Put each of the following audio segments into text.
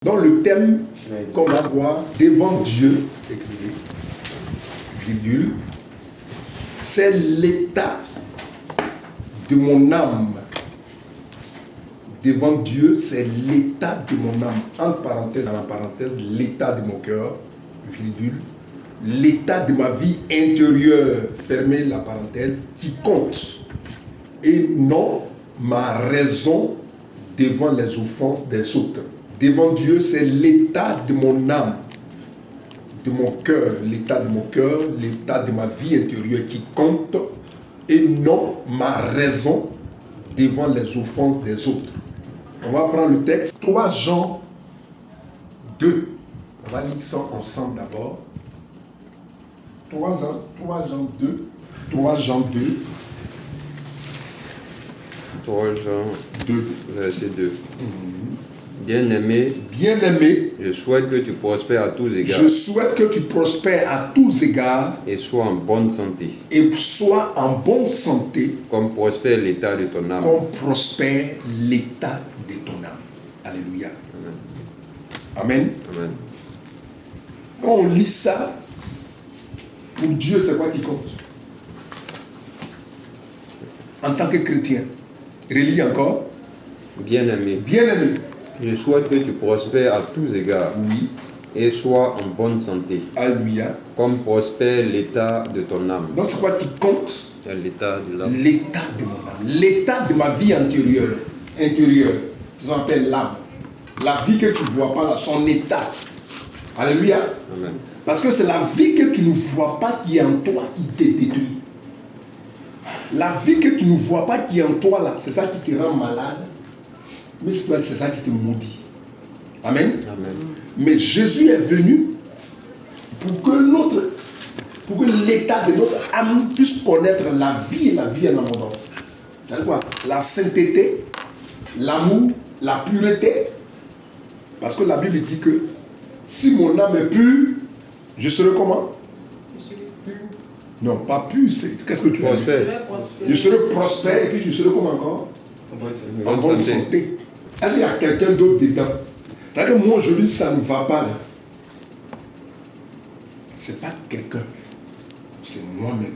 Dans le thème qu'on va voir devant Dieu, écrivez, virgule, c'est l'état de mon âme. Devant Dieu, c'est l'état de mon âme. Entre parenthèses, dans la parenthèse, l'état de mon cœur, virgule, l'état de ma vie intérieure, fermez la parenthèse, qui compte. Et non ma raison devant les offenses des autres. Devant Dieu, c'est l'état de mon âme, de mon cœur, l'état de mon cœur, l'état de ma vie intérieure qui compte, et non ma raison devant les offenses des autres. On va prendre le texte, 3 Jean 2. On va lire ça ensemble d'abord. 3 Jean 2. 3 Jean 2. 3 Jean 2, verset 2. Bien-aimé, je souhaite que tu prospères à tous égards. Je souhaite que tu prospères à tous égards. Et sois en bonne santé. Et sois en bonne santé. Comme prospère l'état de ton âme. Comme prospère l'état de ton âme. Alléluia. Amen. Amen. Quand on lit ça, pour Dieu, c'est quoi qui compte? En tant que chrétien, relis encore. Bien-aimé, je souhaite que tu prospères à tous égards. Oui. Et sois en bonne santé. Alléluia. Comme prospère l'état de ton âme. Donc c'est quoi qui compte? C'est l'état de l'âme. L'état de mon âme. L'état de ma vie intérieure. Ça s'appelle l'âme. La vie que tu ne vois pas là, son état. Alléluia. Amen. Parce que c'est la vie que tu ne vois pas qui est en toi qui te détruit. La vie que tu ne vois pas qui est en toi là, c'est ça qui te rend malade. Mais c'est ça qui te maudit. Amen. Amen. Mais Jésus est venu pour que l'état de notre âme puisse connaître la vie et la vie en abondance. C'est quoi? La sainteté, l'amour, la pureté. Parce que la Bible dit que si mon âme est pure, je serai comment? Je serai pur. Non, pas pur, qu'est-ce que tu veux dire? Je serai prospère et puis je serai comment encore? En bonne santé. Est-ce qu'il y a quelqu'un d'autre dedans? C'est-à-dire que moi aujourd'hui ça ne va pas là. C'est pas quelqu'un, c'est moi-même.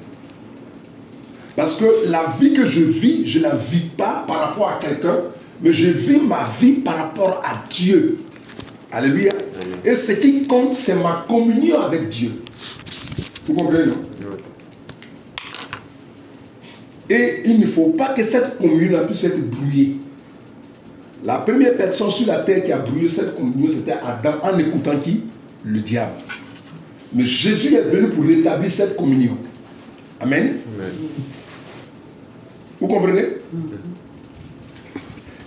Parce que la vie que je vis, je ne la vis pas par rapport à quelqu'un, mais je vis ma vie par rapport à Dieu. Alléluia. Et ce qui compte, c'est ma communion avec Dieu. Vous comprenez, non? Et il ne faut pas que cette communion puisse être brouillée. La première personne sur la terre qui a brouillé cette communion, c'était Adam, en écoutant qui? Le diable. Mais Jésus est venu pour rétablir cette communion. Amen. Amen. Vous comprenez?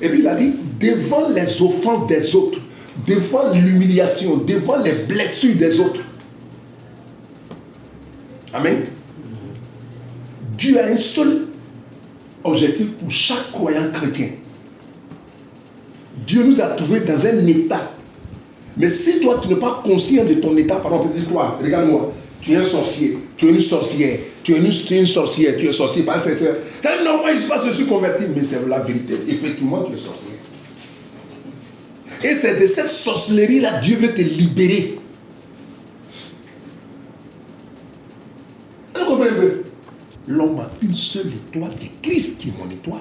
Et puis il a dit, devant les offenses des autres, devant l'humiliation, devant les blessures des autres. Amen. Dieu a un seul objectif pour chaque croyant chrétien. Dieu nous a trouvés dans un état. Mais si toi tu n'es pas conscient de ton état, par exemple, dis-toi, regarde-moi, tu es un sorcier, tu es une sorcière, tu es une sorcière, tu es sorcier, par exemple, non, moi je sais pas si je suis converti, mais c'est la vérité, effectivement tu es sorcier. Et c'est de cette sorcellerie-là, Dieu veut te libérer. Vous comprenez? L'homme a une seule étoile, qui est Christ qui est mon étoile.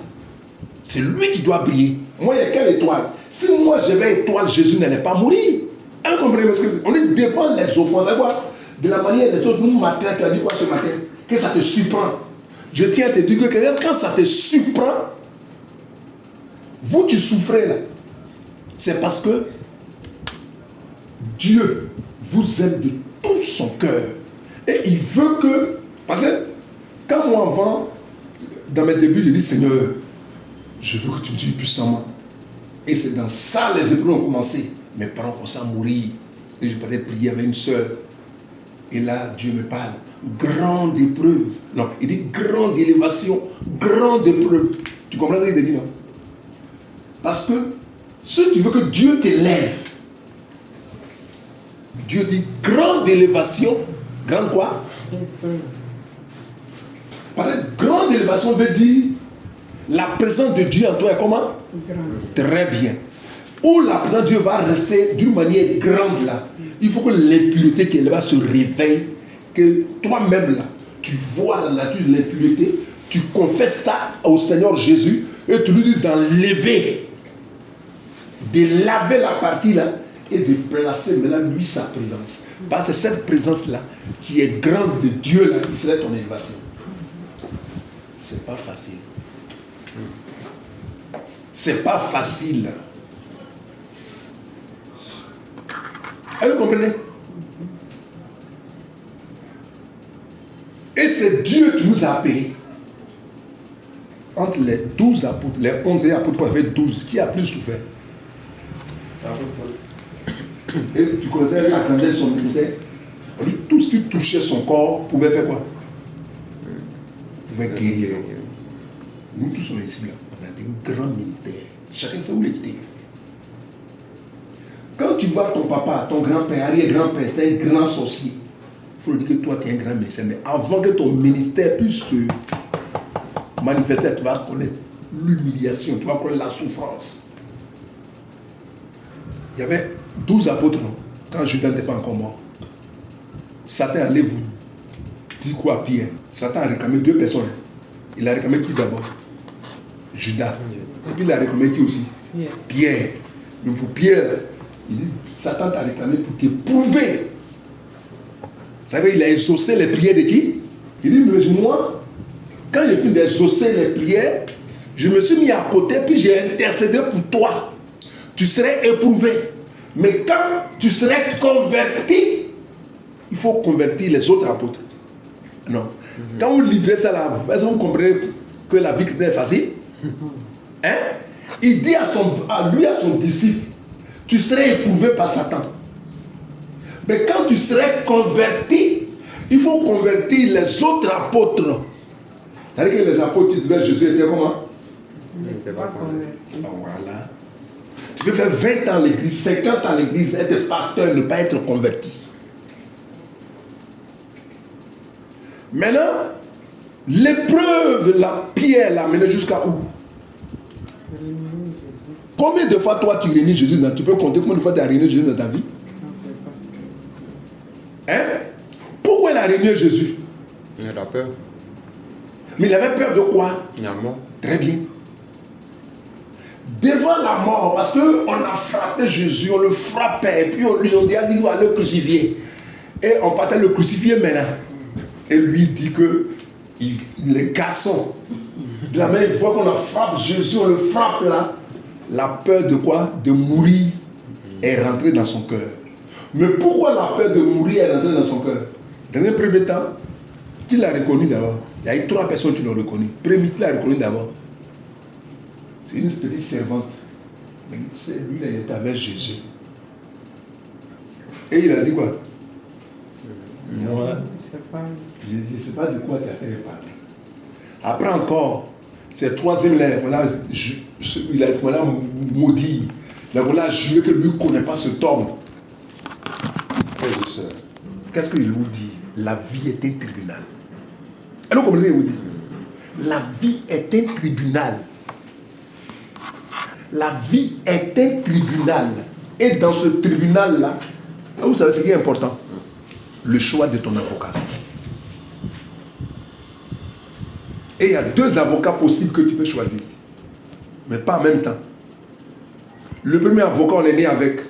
C'est lui qui doit briller. Moi, il n'y a quelle étoile? Si moi j'avais étoile, Jésus n'allait pas mourir. Vous comprenez? Parce qu'on est devant les offenses. De la manière des autres, nous, matin, tu as dit quoi ce matin? Que ça te surprend. Je tiens à te dire que quand ça te surprend, vous qui souffrez là, c'est parce que Dieu vous aime de tout son cœur. Et il veut que... Parce que quand moi avant, dans mes débuts, je dis Seigneur, je veux que tu me tues puissamment. Et c'est dans ça les épreuves ont commencé. Mes parents commençaient à mourir. Et je partais prier avec une soeur. Et là, Dieu me parle. Grande épreuve. Non, il dit grande élévation, grande épreuve. Tu comprends ce qu'il te dit, non? Parce que si tu veux que Dieu t'élève, Dieu dit grande élévation. Grande quoi? Parce que grande élévation veut dire la présence de Dieu en toi est comment? Très bien. où la présence de Dieu va rester d'une manière grande là, il faut que l'impureté qui est là-bas se réveille, que toi-même là, tu vois la nature de l'impureté, tu confesses ça au Seigneur Jésus et tu lui dis d'enlever, de laver la partie là et de placer maintenant lui sa présence. Parce que c'est cette présence là qui est grande de Dieu là qui serait ton élévation. C'est pas facile. C'est pas facile. Est-ce que vous comprenez? Et c'est Dieu qui nous a appelés. Entre les 12 apôtres, les 11 apôtres, on avait 12. Qui a plus souffert? Et tu connaissais la grandeur de son ministère. On dit tout ce qui touchait son corps pouvait faire quoi? Pouvait guérir. Nous tous on est ici là. On a un grand ministère. Chacun sait où il était. Quand tu vois ton papa, ton grand-père, arrière-grand-père, c'est un grand sorcier. Il faut dire que toi tu es un grand ministère. Mais avant que ton ministère puisse se manifester, tu vas connaître l'humiliation, tu vas connaître la souffrance. Il y avait 12 apôtres quand Judas n'était pas encore mort. Satan allait vous dire quoi à Pierre? Satan a réclamé 2 personnes. Il a réclamé qui d'abord? Judas. Et puis il a réclamé qui aussi? Pierre. Donc pour Pierre, il dit, Satan t'a réclamé pour t'éprouver. Vous savez, il a exaucé les prières de qui? Il dit, mais moi, quand j'ai fini d'exaucer les prières, je me suis mis à côté, puis j'ai intercédé pour toi. Tu serais éprouvé. Mais quand tu serais converti, il faut convertir les autres apôtres. Non. Quand vous lisez ça là, est-ce que vous comprenez que la vie chrétienne est facile? Hein? Il dit à son disciple, tu serais éprouvé par Satan. Mais quand tu serais converti, il faut convertir les autres apôtres. C'est-à-dire que les apôtres qui disaient Jésus était comment? Il n'était pas converti. Voilà. Tu peux faire 20 ans à l'église, 50 ans à l'église, être pasteur, ne pas être converti. Maintenant, l'épreuve de la pierre l'a mené jusqu'à où? Combien de fois toi tu réunis Jésus dans, tu peux compter combien de fois tu as réuni Jésus dans ta vie? Hein? Pourquoi il a réuni Jésus? Il a peur. Mais il avait peur de quoi? Il a mort. Très bien. Devant la mort, parce qu'on a frappé Jésus, on le frappait, et puis on lui a dit on va le crucifier. Et on partait le crucifier maintenant. Et lui dit que il est garçon. De la même fois qu'on a frappé Jésus, on le frappe là. La peur de quoi? De mourir est rentrée dans son cœur. Mais pourquoi la peur de mourir est rentrée dans son cœur? Dans un premier temps, qui l'a reconnu d'abord? Il y a eu 3 personnes qui l'ont reconnu. Premier, qui l'a reconnu d'abord? C'est une petite servante. Lui, il était avec Jésus. Et il a dit quoi? Moi, je ne sais pas de quoi tu as fait parler. Après encore, c'est le 3e là, il a maudit. Il a juré que lui ne connaît pas cet homme. Frères et sœurs, qu'est-ce que je vous dis? La vie est un tribunal. Et vous comprenez ce que je vous dis? La vie est un tribunal. La vie est un tribunal. Et dans ce tribunal-là, vous savez ce qui est important? Le choix de ton avocat. Et il y a 2 avocats possibles que tu peux choisir. Mais pas en même temps. Le premier avocat, on est né avec.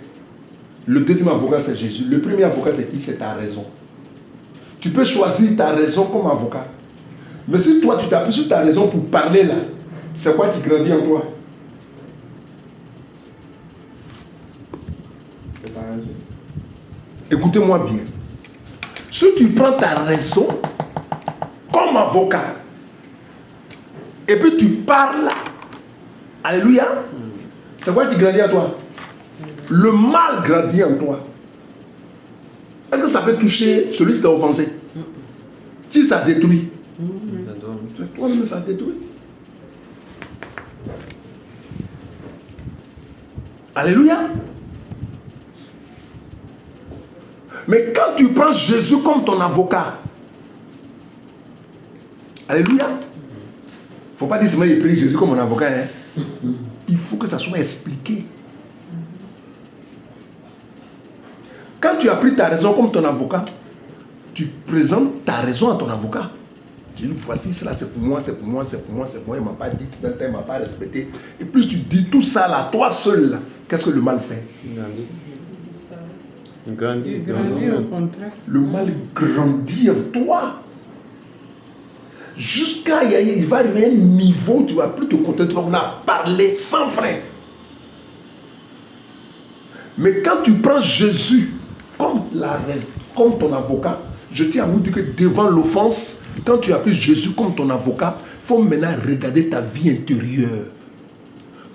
Le deuxième avocat, c'est Jésus. Le premier avocat, c'est qui? C'est ta raison. Tu peux choisir ta raison comme avocat. Mais si toi, tu t'appuies sur ta raison pour parler là, c'est quoi qui grandit en toi? C'est ta raison. Écoutez-moi bien. Si tu prends ta raison comme avocat, et puis tu parles, alléluia, c'est quoi qui grandit en toi? Le mal grandit en toi. Est-ce que ça peut toucher celui qui t'a offensé? Qui ça détruit? C'est toi-même ça détruit. Alléluia. Mais quand tu prends Jésus comme ton avocat, alléluia, il ne faut pas dire seulement qu'il prie Jésus comme mon avocat. Hein. Il faut que ça soit expliqué. Quand tu as pris ta raison comme ton avocat, tu présentes ta raison à ton avocat. Tu dis, voici cela, c'est pour moi, c'est pour moi, c'est pour moi, c'est pour moi, il ne m'a pas dit, il ne m'a pas respecté. Et plus tu dis tout ça là, toi seul, là, qu'est-ce que le mal fait? Il grandit. Il grandit au contraire. Le mal grandit en toi. Jusqu'à, il va arriver à un niveau où tu ne vas plus te contenter, on a parlé sans frein. Mais quand tu prends Jésus comme ton avocat, je tiens à vous dire que devant l'offense, quand tu as pris Jésus comme ton avocat, il faut maintenant regarder ta vie intérieure.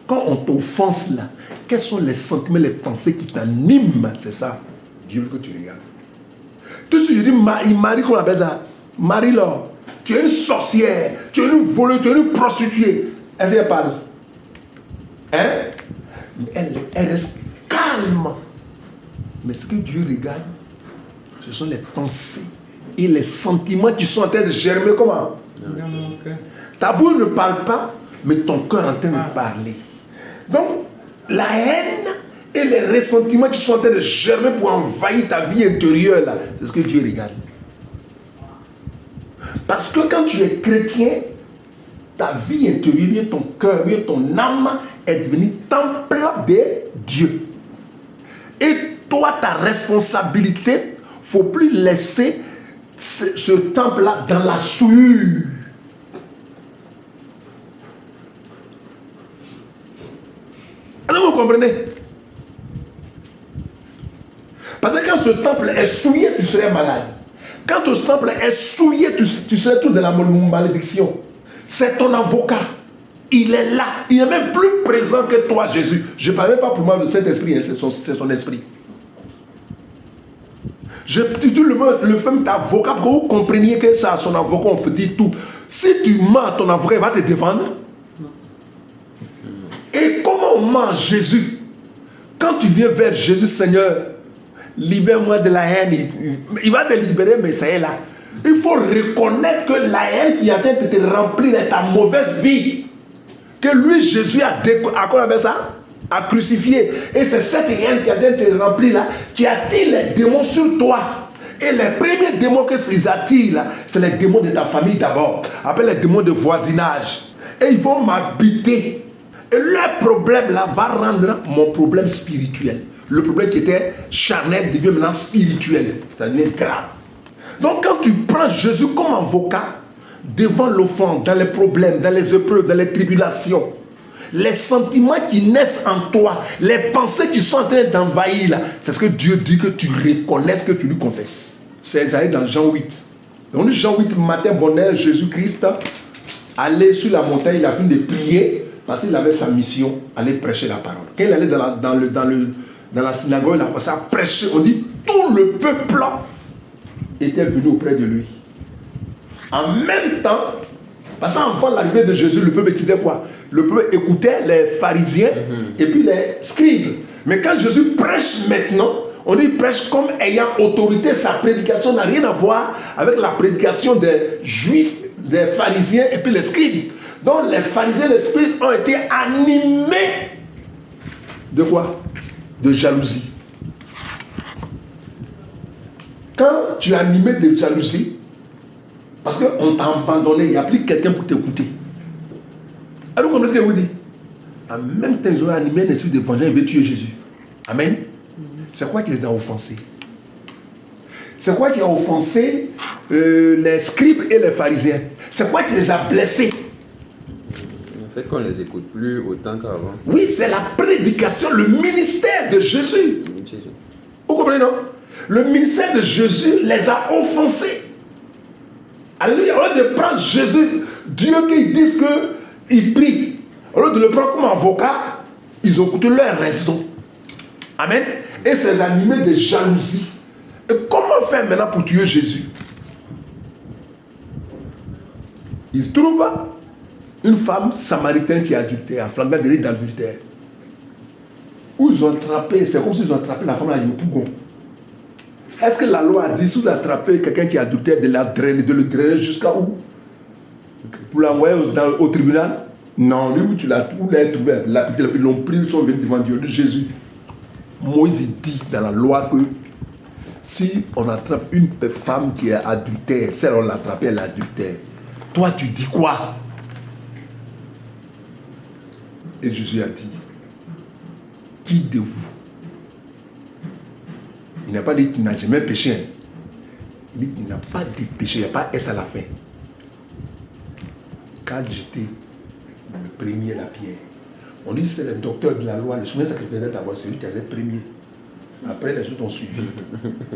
Quand on t'offense là, quels sont les sentiments, les pensées qui t'animent? C'est ça, Dieu veut que tu regardes. Tout ce que je dis, Marie, qu'on appelle ça, Marie-Laure, tu es une sorcière, tu es une voleuse, tu es une prostituée. Est-ce qu'elle parle? Hein? Elle reste calme. Mais ce que Dieu regarde, ce sont les pensées et les sentiments qui sont en train de germer. Comment? Dans mon cœur. Ta bouche ne parle pas, mais ton cœur est en train de parler. Donc, la haine et les ressentiments qui sont en train de germer pour envahir ta vie intérieure, là, c'est ce que Dieu regarde. Parce que quand tu es chrétien, ta vie intérieure, ton cœur, ton âme est devenue temple de Dieu. Et toi, ta responsabilité, il ne faut plus laisser ce temple-là dans la souillure. Alors vous comprenez? Parce que quand ce temple est souillé, tu serais malade. Quand ce temple est souillé, tu serais tout de la malédiction. C'est ton avocat. Il est là. Il est même plus présent que toi, Jésus. Je ne parle pas pour moi de cet esprit, hein, c'est son esprit. Je dis le fait d'avocat pour que vous compreniez que c'est à son avocat, on peut dire tout. Si tu mens à ton avocat, il va te défendre. Et comment on ment Jésus? Quand tu viens vers Jésus, Seigneur, libère-moi de la haine. Il va te libérer, mais ça est là. Il faut reconnaître que la haine qui est en train de te remplir est ta mauvaise vie. Que lui, Jésus, a crucifié. Et c'est cette haine qui est en train de te remplir là, qui attire les démons sur toi. Et les premiers démons qu'ils attirent là, c'est les démons de ta famille d'abord. Après les démons de voisinage. Et ils vont m'habiter. Et leur problème là va rendre mon problème spirituel. Le problème qui était charnel devient maintenant spirituel. Ça devient grave. Donc quand tu prends Jésus comme avocat, devant l'offense, dans les problèmes, dans les épreuves, dans les tribulations, les sentiments qui naissent en toi, les pensées qui sont en train d'envahir là, c'est ce que Dieu dit que tu reconnaisses, que tu lui confesses. C'est dans Jean 8. Donc Jean 8, matin, bonheur, Jésus-Christ allait sur la montagne, il a fini de prier parce qu'il avait sa mission, aller prêcher la parole. Quand il allait dans la synagogue, il a commencé à prêcher. On dit tout le peuple était venu auprès de lui. En même temps, parce qu'avant l'arrivée de Jésus, le peuple écoutait quoi? Le peuple écoutait les pharisiens et puis les scribes. Mais quand Jésus prêche maintenant, on dit prêche comme ayant autorité. Sa prédication n'a rien à voir avec la prédication des juifs, des pharisiens et puis les scribes. Donc les pharisiens et les scribes ont été animés de quoi? De jalousie. Quand tu es animé de jalousie, parce qu'on t'a abandonné, il n'y a plus quelqu'un pour t'écouter. Alors vous comprenez ce que je vous dis? En même temps, ils ont animé un esprit de vengeance, ils veulent tuer Jésus. Amen. C'est quoi qui les a offensés? C'est quoi qui a offensé les scribes et les pharisiens? C'est quoi qui les a blessés? En fait, qu'on ne les écoute plus autant qu'avant. Oui, c'est la prédication, le ministère de Jésus. Vous comprenez, non? Le ministère de Jésus les a offensés. Alléluia. Au lieu de prendre Jésus, Dieu qui disent qu'il prie, au lieu de le prendre comme avocat, ils ont écouté leur raison. Amen. Et c'est animé de jalousie. Et comment faire maintenant pour tuer Jésus? Ils trouvent une femme samaritaine qui est adultère, flambée de l'île d'adultère. Où ils ont attrapé, c'est comme s'ils ont attrapé la femme à Yopougon. Est-ce que la loi a dit, si vous attrapez quelqu'un qui est adultère, de le drainer jusqu'à où? Pour l'envoyer au tribunal? Non, lui, où tu l'as trouvé, ils l'ont pris, ils sont venus devant Dieu, Jésus. Moïse dit dans la loi que Si on attrape une femme qui est adultère, celle on l'a attrapée, elle est adultère, toi tu dis quoi? Et Jésus a dit, qui de vous? Il n'a pas dit qu'il n'a jamais péché. Hein. Il dit qu'il n'a pas de péché, il n'y a pas S à la fin. Quand j'étais le premier la pierre, on dit que c'est le docteur de la loi, le souverain sacrificateur d'abord, c'est lui qui avait le premier. Après, les autres ont suivi.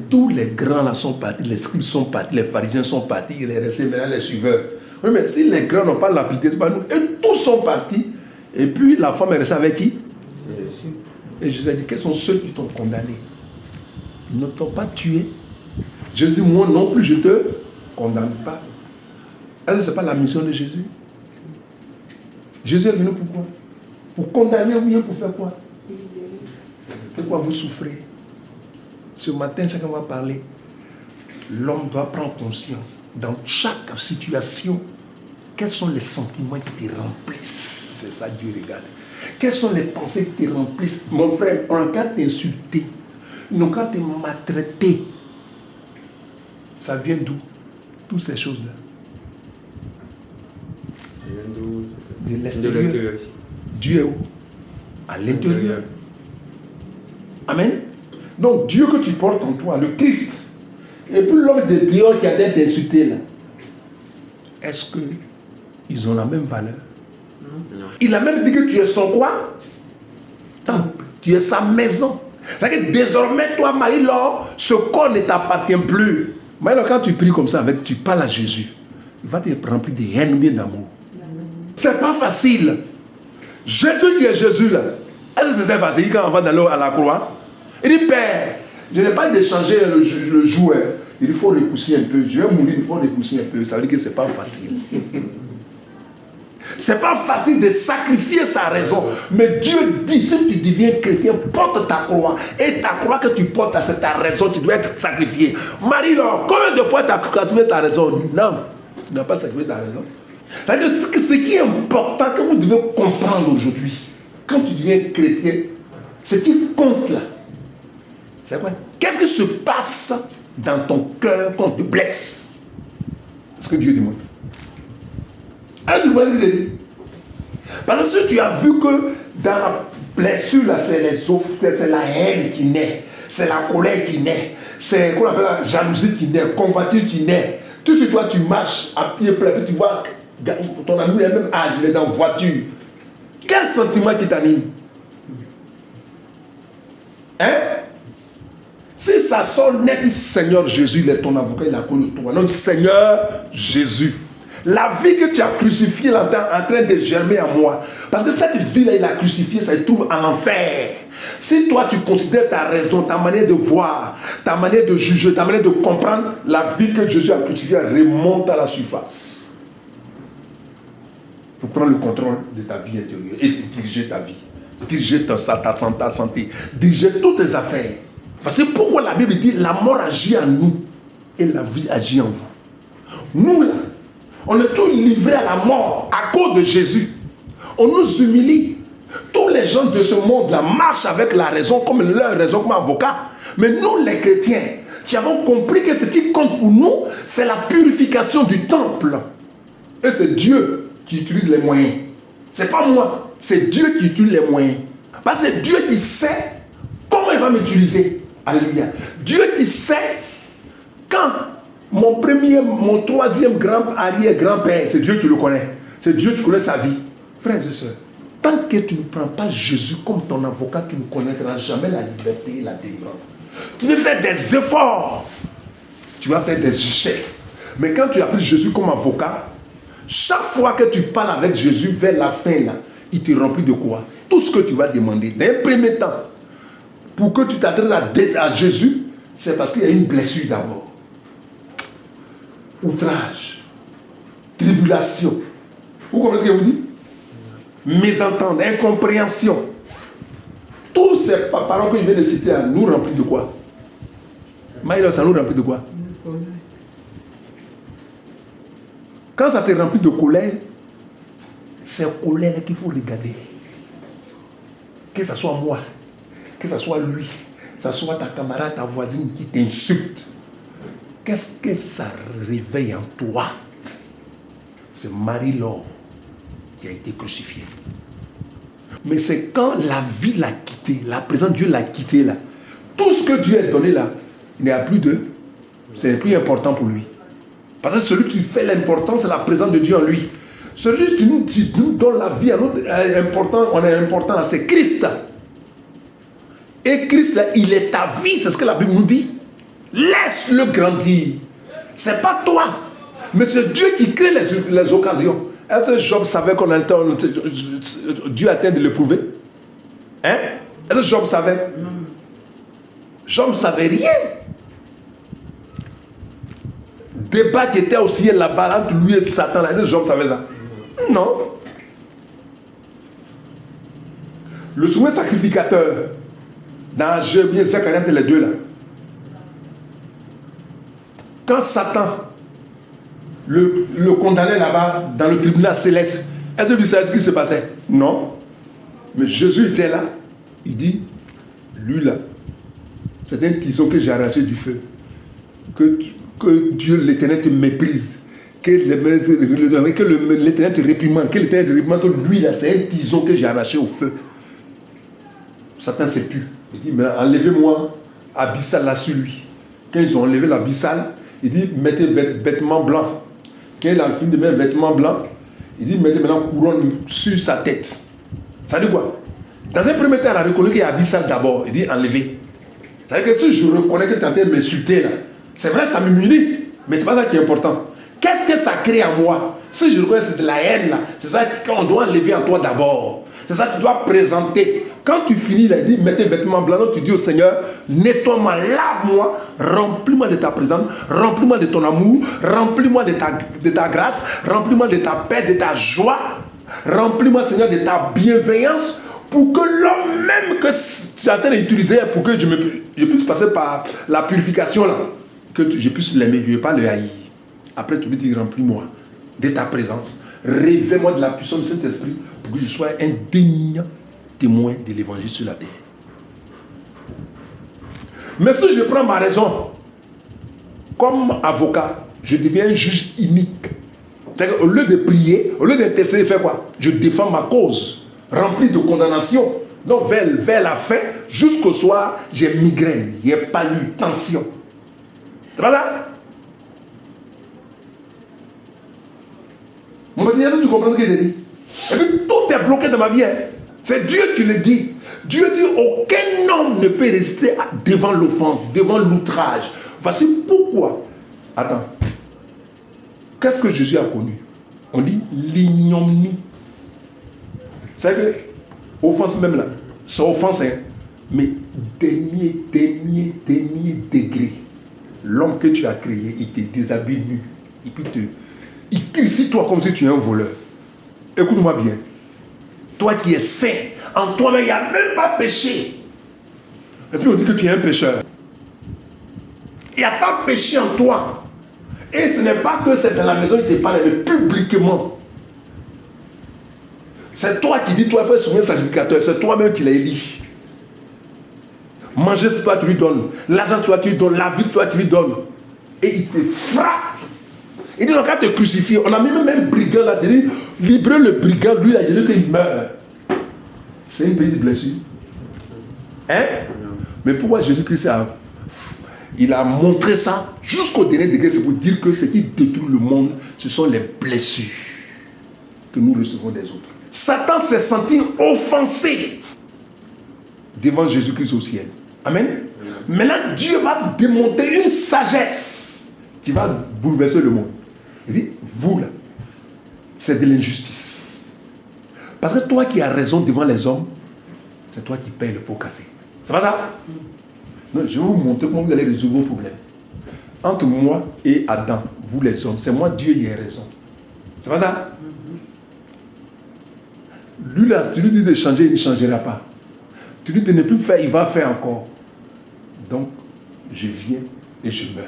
Tous les grands là sont partis, les scribes sont partis, les pharisiens sont partis, il est resté maintenant les suiveurs. Oui, mais si les grands n'ont pas l'appliqué, c'est pas nous. Et tous sont partis. Et puis la femme est restée avec qui? Et je lui ai dit, quels sont ceux qui t'ont condamné? Ils ne t'ont pas tué. Je dis, moi non plus, je ne te condamne pas. Est-ce que ce n'est pas la mission de Jésus? Jésus est venu pourquoi? Pour condamner ou bien pour faire quoi? Pourquoi vous souffrez? Ce matin, chacun va parler. L'homme doit prendre conscience, dans chaque situation, quels sont les sentiments qui te remplissent. C'est ça Dieu regarde. Quelles sont les pensées qui te remplissent? Mon frère, on n'a qu'à t'insulter, on n'a qu'à te maltraiter. Ça vient d'où? Toutes ces choses-là. De l'extérieur. Dieu est où? À l'intérieur. Amen. Donc Dieu que tu portes en toi, le Christ, et puis l'homme de Dieu qui a été insulté là, est-ce qu'ils ont la même valeur? Non. Il a même dit que tu es son quoi? Temple. Tu es sa maison. C'est-à-dire que désormais, toi, Marie-Laure, ce corps ne t'appartient plus. Marie-Laure, quand tu pries comme ça, tu parles à Jésus, il va te remplir de haine ou bien d'amour. C'est pas facile. Jésus qui est Jésus là, est-ce que c'est facile quand on va à la croix? Il dit, Père, je n'ai pas d'échanger le jouet. Il faut repousser un peu. Je vais mourir, il faut repousser un peu. Ça veut dire que ce n'est pas facile. Ce n'est pas facile de sacrifier sa raison. Mais Dieu dit, si tu deviens chrétien, porte ta croix. Et ta croix que tu portes, c'est ta raison. Tu dois être sacrifié. Marie-Laure, combien de fois tu as sacrifié ta raison? Non, tu n'as pas sacrifié ta raison. C'est-à-dire que ce qui est important, que vous devez comprendre aujourd'hui, quand tu deviens chrétien, ce qui compte là, c'est quoi? Qu'est-ce qui se passe dans ton cœur quand on te blesse? C'est ce que Dieu demande. Alors tu vois ce que je dis? Parce que si tu as vu que dans la blessure là, c'est les offres, c'est la haine qui naît, c'est la colère qui naît, c'est quoi on appelle la jalousie qui naît, convoitise qui naît. Tout ce que toi tu marches à pied plat, tu vois ton ami est même âge, il est dans la voiture. Quel sentiment qui t'anime? Hein? Si ça sort net, dit Seigneur Jésus, il est ton avocat, il a connu toi. Non, Seigneur Jésus, la vie que tu as crucifiée là, en train de germer en moi. Parce que cette vie-là, il a crucifié, ça se trouve en enfer. Si toi, tu considères ta raison, ta manière de voir, ta manière de juger, ta manière de comprendre, la vie que Jésus a crucifiée remonte à la surface. Il faut prendre le contrôle de ta vie intérieure et diriger ta vie. Diriger ta santé, diriger toutes tes affaires. C'est pourquoi la Bible dit la mort agit en nous et la vie agit en vous. Nous là, on est tous livrés à la mort à cause de Jésus. On nous humilie. Tous les gens de ce monde là marchent avec la raison comme leur raison comme avocat. Mais nous les chrétiens, qui avons compris que ce qui compte pour nous, c'est la purification du temple. Et c'est Dieu qui utilise les moyens. C'est pas moi, c'est Dieu qui utilise les moyens. Parce que c'est Dieu qui sait comment il va m'utiliser. Alléluia. Dieu qui sait quand mon troisième arrière-grand-père, c'est Dieu qui le connaît. C'est Dieu qui connaît sa vie. Frères et sœurs, tant que tu ne prends pas Jésus comme ton avocat, tu ne connaîtras jamais la liberté et la délivrance. Tu veux faire des efforts, tu vas faire des échecs. Mais quand tu as pris Jésus comme avocat, chaque fois que tu parles avec Jésus vers la fin, là, il te remplit de quoi? Tout ce que tu vas demander. D'un premier temps, pour que tu t'adresses à Jésus, c'est parce qu'il y a une blessure d'abord. Outrage, tribulation. Vous comprenez ce que je vous dis? Mésentente, incompréhension. Tous ces paroles que je viens de citer nous remplissent de quoi? Maïla, ça nous remplit de quoi? Quand ça te remplit de colère, c'est colère qu'il faut regarder. Que ce soit moi, que ce soit lui, ça soit ta camarade, ta voisine qui t'insulte, qu'est-ce que ça réveille en toi? C'est Marie-Laure qui a été crucifiée. Mais c'est quand la vie l'a quitté, la présence de Dieu l'a quitté là. Tout ce que Dieu a donné là, il n'y a plus de... C'est plus important pour lui. Parce que celui qui fait l'important, c'est la présence de Dieu en lui. Celui qui nous donne la vie, on est important, c'est Christ. Et Christ, là, il est ta vie, c'est ce que la Bible nous dit. Laisse-le grandir. C'est pas toi, mais c'est Dieu qui crée les occasions. Est-ce que Job savait qu'on a le temps, Dieu a de le prouver? Hein? Est-ce que Job savait? Job ne savait rien. Débat qui était au ciel là-bas entre lui et Satan, est-ce que Job savait ça? Non. Le souverain sacrificateur, dans Jérémie 40, les deux là, quand Satan le condamnait là-bas dans le tribunal céleste, est-ce que tu savais ce qui se passait? Non. Mais Jésus était là. Il dit, lui là, c'est un tison que j'ai arraché du feu. Que Dieu l'Éternel te méprise. Que l'Éternel te réprimande. Que l'Éternel te réprimande. Que lui là, c'est un tison que j'ai arraché au feu. Satan s'est tué. Il dit, mais enlevez-moi Abyssal là sur lui. Quand ils ont enlevé l'Abyssal, il dit, mettez vêtements blancs. Quand il a fini de mettre vêtements blancs, il dit, mettez maintenant couronne sur sa tête. Ça dit quoi? Dans un premier temps, il a reconnu qu'il y a Abyssal d'abord. Il dit, enlevez. C'est-à-dire que si je reconnais que tu es en train de m'insulter là, c'est vrai, ça m'humilie, mais c'est pas ça qui est important. Qu'est-ce que ça crée en moi? Si je reconnais que c'est de la haine là, c'est ça qu'on doit enlever en toi d'abord. C'est ça que tu dois présenter. Quand tu finis, là, il dit, mets tes vêtements blancs, tu dis au Seigneur, nettoie-moi, lave-moi, remplis-moi de ta présence, remplis-moi de ton amour, remplis-moi de ta grâce, remplis-moi de ta paix, de ta joie, remplis-moi, Seigneur, de ta bienveillance, pour que l'homme même que tu es en train d'utiliser, pour que je puisse passer par la purification, là, que je puisse l'aimer, je ne vais pas le haïr. Après, tu lui dis, remplis-moi de ta présence, révèle-moi de la puissance du Saint-Esprit, pour que je sois un digne témoin de l'évangile sur la terre. Mais si je prends ma raison comme avocat, je deviens un juge unique. C'est-à-dire qu'au lieu de prier, au lieu d'intercéder, faire quoi? Je défends ma cause, rempli de condamnation. Donc vers la fin, jusqu'au soir, j'ai migraine, j'ai palu, tension. C'est pas ça? Mon petit, est-ce que tu comprends ce que je dis? Et puis tout est bloqué dans ma vie. Hein? C'est Dieu qui le dit. Dieu dit aucun homme ne peut rester devant l'offense, devant l'outrage. Voici pourquoi. Attends. Qu'est-ce que Jésus a connu? On dit l'ignominie. C'est que offense même là, c'est offense, hein? Mais dernier degré. L'homme que tu as créé, il te déshabille nu. Et puis il crie sur toi comme si tu es un voleur. Écoute-moi bien. Toi qui es saint, en toi-même, il n'y a même pas péché. Et puis on dit que tu es un pécheur. Il n'y a pas péché en toi. Et ce n'est pas que c'est dans la maison qu'il te parle, mais publiquement. C'est toi qui dis, toi, fais souvenir sacrificateur. C'est toi-même qui l'as élu. Manger, c'est toi qui lui donnes. L'argent, c'est toi qui lui donnes. La vie, c'est toi qui lui donnes. Et il te frappe. Il dit, donc quand te crucifier, on a mis même un brigand là, il dit, libérez le brigand, lui, là, il dit qu'il meurt. C'est une petite blessure. Hein? Mais pourquoi Jésus-Christ il a montré ça jusqu'au dernier degré? C'est pour dire que ce qui détruit le monde, ce sont les blessures que nous recevons des autres. Satan s'est senti offensé devant Jésus-Christ au ciel. Amen. Maintenant, Dieu va démontrer une sagesse qui va bouleverser le monde. Il dit, vous là, c'est de l'injustice. Parce que toi qui as raison devant les hommes, c'est toi qui payes le pot cassé. C'est pas ça? Non, je vais vous montrer comment vous allez résoudre vos problèmes. Entre moi et Adam, vous les hommes, c'est moi Dieu qui ai raison. C'est pas ça? Lui là, tu lui dis de changer, il ne changera pas. Tu lui dis de ne plus faire, il va faire encore. Donc, je viens et je meurs.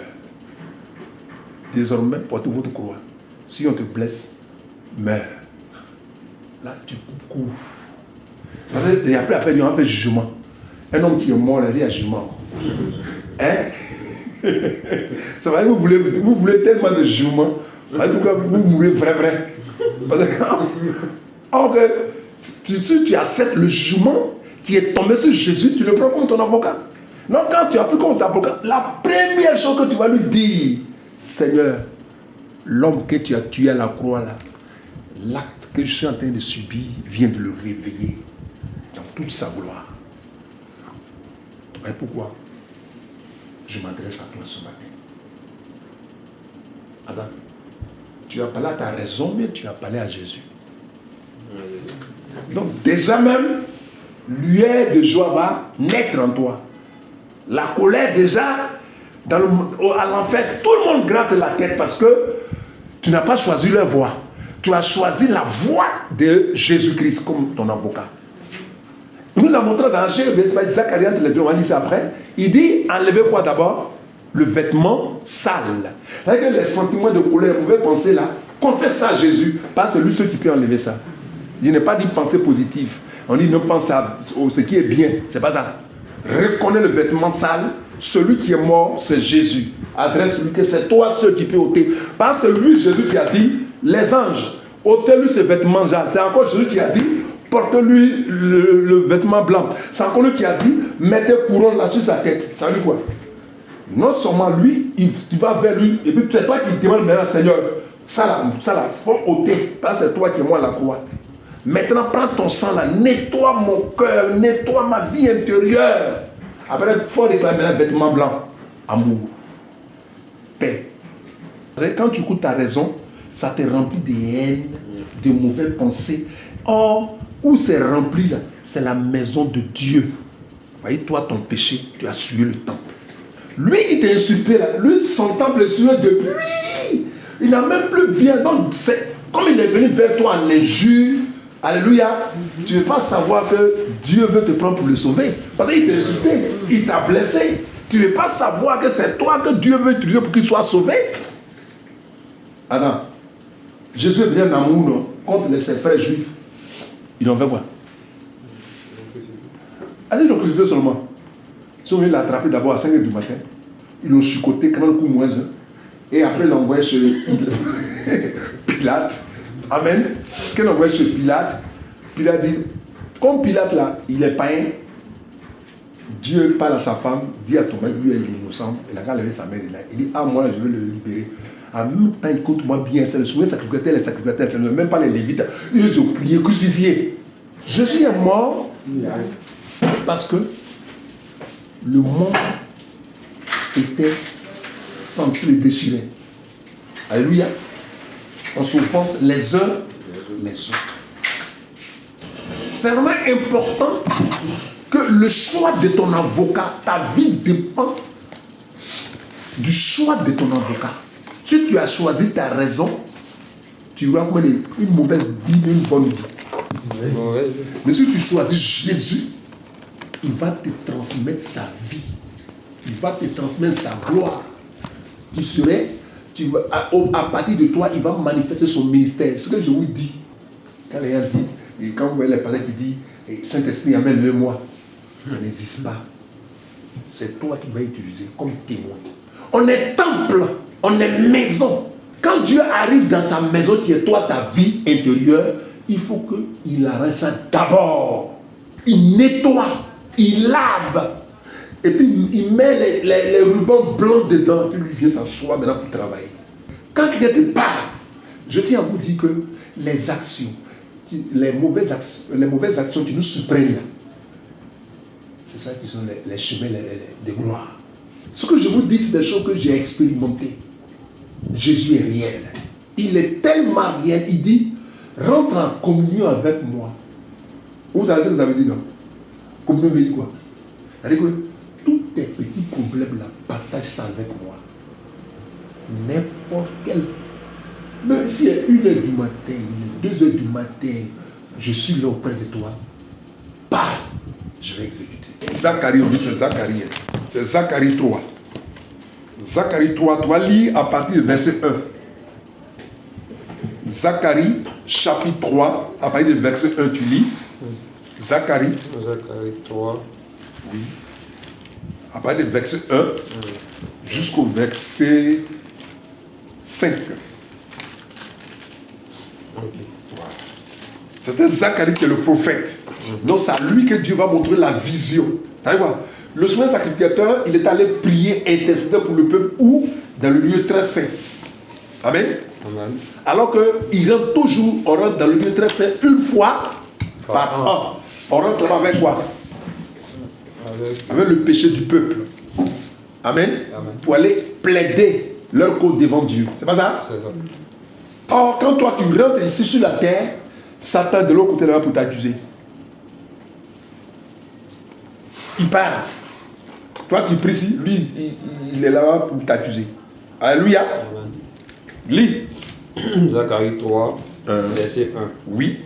Désormais, portez votre croix. Si on te blesse, meurs. Là, tu cours. Et après, on va faire jugement. Un homme qui est mort, là, il y a jugement. Hein? Ça va, vous voulez tellement de jugements. Pourquoi vous mourrez vrai. Parce que quand tu acceptes le jugement qui est tombé sur Jésus, tu le prends comme ton avocat. Non, quand tu as pris comme ton avocat, la première chose que tu vas lui dire, Seigneur, l'homme que tu as tué à la croix là, l'acte que je suis en train de subir vient de le réveiller dans toute sa gloire. Et pourquoi je m'adresse à toi ce matin? Adam, tu as parlé à ta raison, mais tu as parlé à Jésus. Donc déjà même, lueur de joie va naître en toi. La colère déjà, à l'enfer, tout le monde gratte la tête parce que tu n'as pas choisi leur voie. Tu as choisi la voie de Jésus-Christ comme ton avocat. Il nous a montré dans Zacharie entre les deux, on va lire ça après. Il dit, enlevez quoi d'abord? Le vêtement sale. C'est-à-dire que les sentiments de colère, les mauvaises pensées là, confesse ça à Jésus, pas celui qui peut enlever ça. Il n'est pas dit pensée positive. On dit ne pense à ce qui est bien. C'est pas ça. Reconnais le vêtement sale. Celui qui est mort, c'est Jésus. Adresse-lui que c'est toi seul qui peux ôter. Pas celui Jésus qui a dit, les anges, ôtez-lui ce vêtement sale. C'est encore Jésus qui a dit, porte-lui le vêtement blanc. C'est encore lui qui a dit, mettez couronne là sur sa tête. Ça veut dire quoi? Non seulement lui, il va vers lui, et puis c'est toi qui demande maintenant, Seigneur, ça la faut ôter. Parce que c'est toi qui es moi à la croix. Maintenant, prends ton sang là, nettoie mon cœur, nettoie ma vie intérieure. Après, il faut réclamer un vêtement blanc. Amour, paix. Quand tu écoutes ta raison, ça te remplit de haine, de mauvaises pensées. Or, où c'est rempli là, c'est la maison de Dieu. Voyez, toi, ton péché, tu as sué le temple. Lui, il t'a insulté là. Lui, son temple est sué depuis. Il n'a même plus bien. Donc, comme il est venu vers toi en injure, alléluia, tu ne veux pas savoir que Dieu veut te prendre pour le sauver. Parce qu'il t'a insulté, il t'a blessé. Tu ne veux pas savoir que c'est toi que Dieu veut utiliser pour qu'il soit sauvé. Adam, Jésus est venu en amour non, contre ses frères juifs. Il en fait quoi? Allez, donc crucifié seulement. Ils sont venus l'attraper d'abord à 5 h du matin. Ils l'ont chicoté, quand le coup moins 1. Et après, ils l'ont envoyé chez Pilate. Amen. Quand ils l'ont envoyé chez Pilate, Pilate dit, comme Pilate là, il est païen, Dieu parle à sa femme, dit à ton mec, lui il est innocent. Il a qu'à lever sa mère. Il dit, ah moi je veux le libérer. En même temps, écoute-moi bien, c'est le souverain sacrificateur, les sacrificateurs, ce n'est même pas les lévites. Ils ont prié, crucifié. Jésus est mort parce que le monde était centré et déchiré. Alléluia. En souffrance les uns les autres. C'est vraiment important que le choix de ton avocat, ta vie dépend du choix de ton avocat. Si tu as choisi ta raison, tu auras une mauvaise vie, une bonne vie. Mais si tu choisis Jésus, il va te transmettre sa vie. Il va te transmettre sa gloire. À partir de toi, il va manifester son ministère. Ce que je vous dis, quand les gens disent, et quand vous voyez les pasteurs qui disent, Saint-Esprit, amène-le-moi, ça n'existe pas. C'est toi qui vas utiliser comme témoin. On est temple, on est maison. Quand Dieu arrive dans ta maison qui est toi, ta vie intérieure, il faut qu'il arrête ça d'abord. Il nettoie, il lave. Et puis il met les rubans blancs dedans. Puis lui vient s'asseoir maintenant pour travailler. Quand quelqu'un te parle, je tiens à vous dire que les actions, les mauvaises actions qui nous surprennent là, c'est ça qui sont les chemins de gloire. Ce que je vous dis, c'est des choses que j'ai expérimentées. Jésus est réel. Il est tellement réel. Il dit, rentre en communion avec moi. Vous savez ce que ça veut dire, non? Communion veut dire quoi? C'est-à-dire que tous tes petits problèmes là, partage ça avec moi. N'importe quel. Même si c'est 1 h du matin, il est 2 h du matin, je suis là auprès de toi. Parle, je vais exécuter. Zacharie, on dit c'est Zacharie. C'est Zacharie 3. Zacharie 3, tu vas lire à partir du verset 1. Zacharie, chapitre 3, à partir du verset 1, tu lis. Zacharie 3. Oui. À partir du verset 1 jusqu'au verset 5. Ok. Voilà. C'était Zacharie qui est le prophète. Donc c'est à lui que Dieu va montrer la vision. Vous savez quoi? Le souverain sacrificateur, il est allé prier, intercéder pour le peuple où? Dans le lieu très saint. Amen. Amen. Alors qu'il rentre toujours, on rentre dans le lieu très saint une fois par an. On rentre là-bas avec quoi? Avec le péché du peuple. Amen. Amen. Pour aller plaider leur cause devant Dieu. C'est pas ça? C'est ça. Or, quand toi tu rentres ici sur la terre, Satan de l'autre côté là-bas pour t'accuser. Il parle. Toi qui pries ici, lui, il est là-bas pour t'accuser. Alléluia. Amen. Lis. Zacharie 3, verset 1. Oui.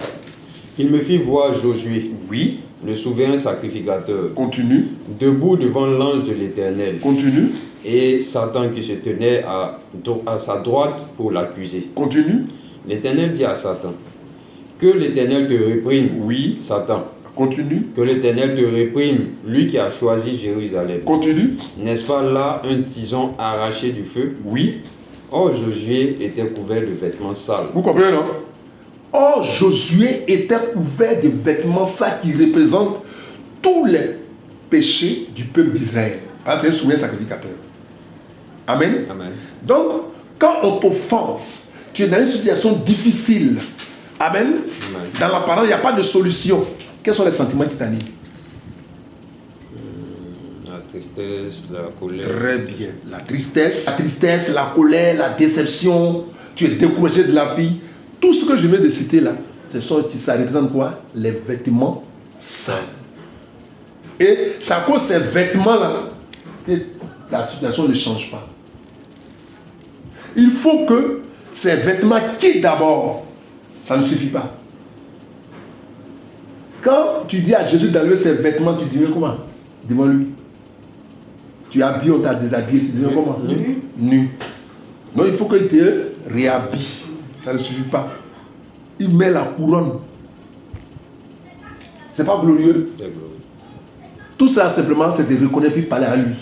Il me fit voir Josué, Oui. le souverain sacrificateur, Continue. debout devant l'ange de l'Éternel, Continue. et Satan qui se tenait à sa droite pour l'accuser. Continue. L'Éternel dit à Satan, que l'Éternel te réprime, Oui. Satan, Continue. que l'Éternel te réprime, lui qui a choisi Jérusalem. Continue. N'est-ce pas là un tison arraché du feu? Oui. Or Josué était couvert de vêtements sales. Vous comprenez, non? Or, Josué était couvert de vêtements sales qui représentent tous les péchés du peuple d'Israël. C'est un souverain sacrificateur. Amen. Amen. Donc, quand on t'offense, tu es dans une situation difficile. Amen. Amen. Dans la parole, il n'y a pas de solution. Quels sont les sentiments qui t'animent? La tristesse, la colère. Très bien. La tristesse, la colère, la déception. Tu es découragé de la vie. Tout ce que je viens de citer là, ça représente quoi? Les vêtements sales. Et c'est à cause de ces vêtements-là que la situation ne change pas. Il faut que ces vêtements quittent d'abord. Ça ne suffit pas. Quand tu dis à Jésus d'enlever ses vêtements, tu deviens comment? Devant lui. Tu es habillé, on t'a déshabillé, tu deviens comment? Nu. Non, il faut qu'il te réhabille. Ça ne suffit pas. Il met la couronne. C'est pas glorieux. C'est glorieux. Tout ça simplement, c'est de reconnaître puis parler à lui.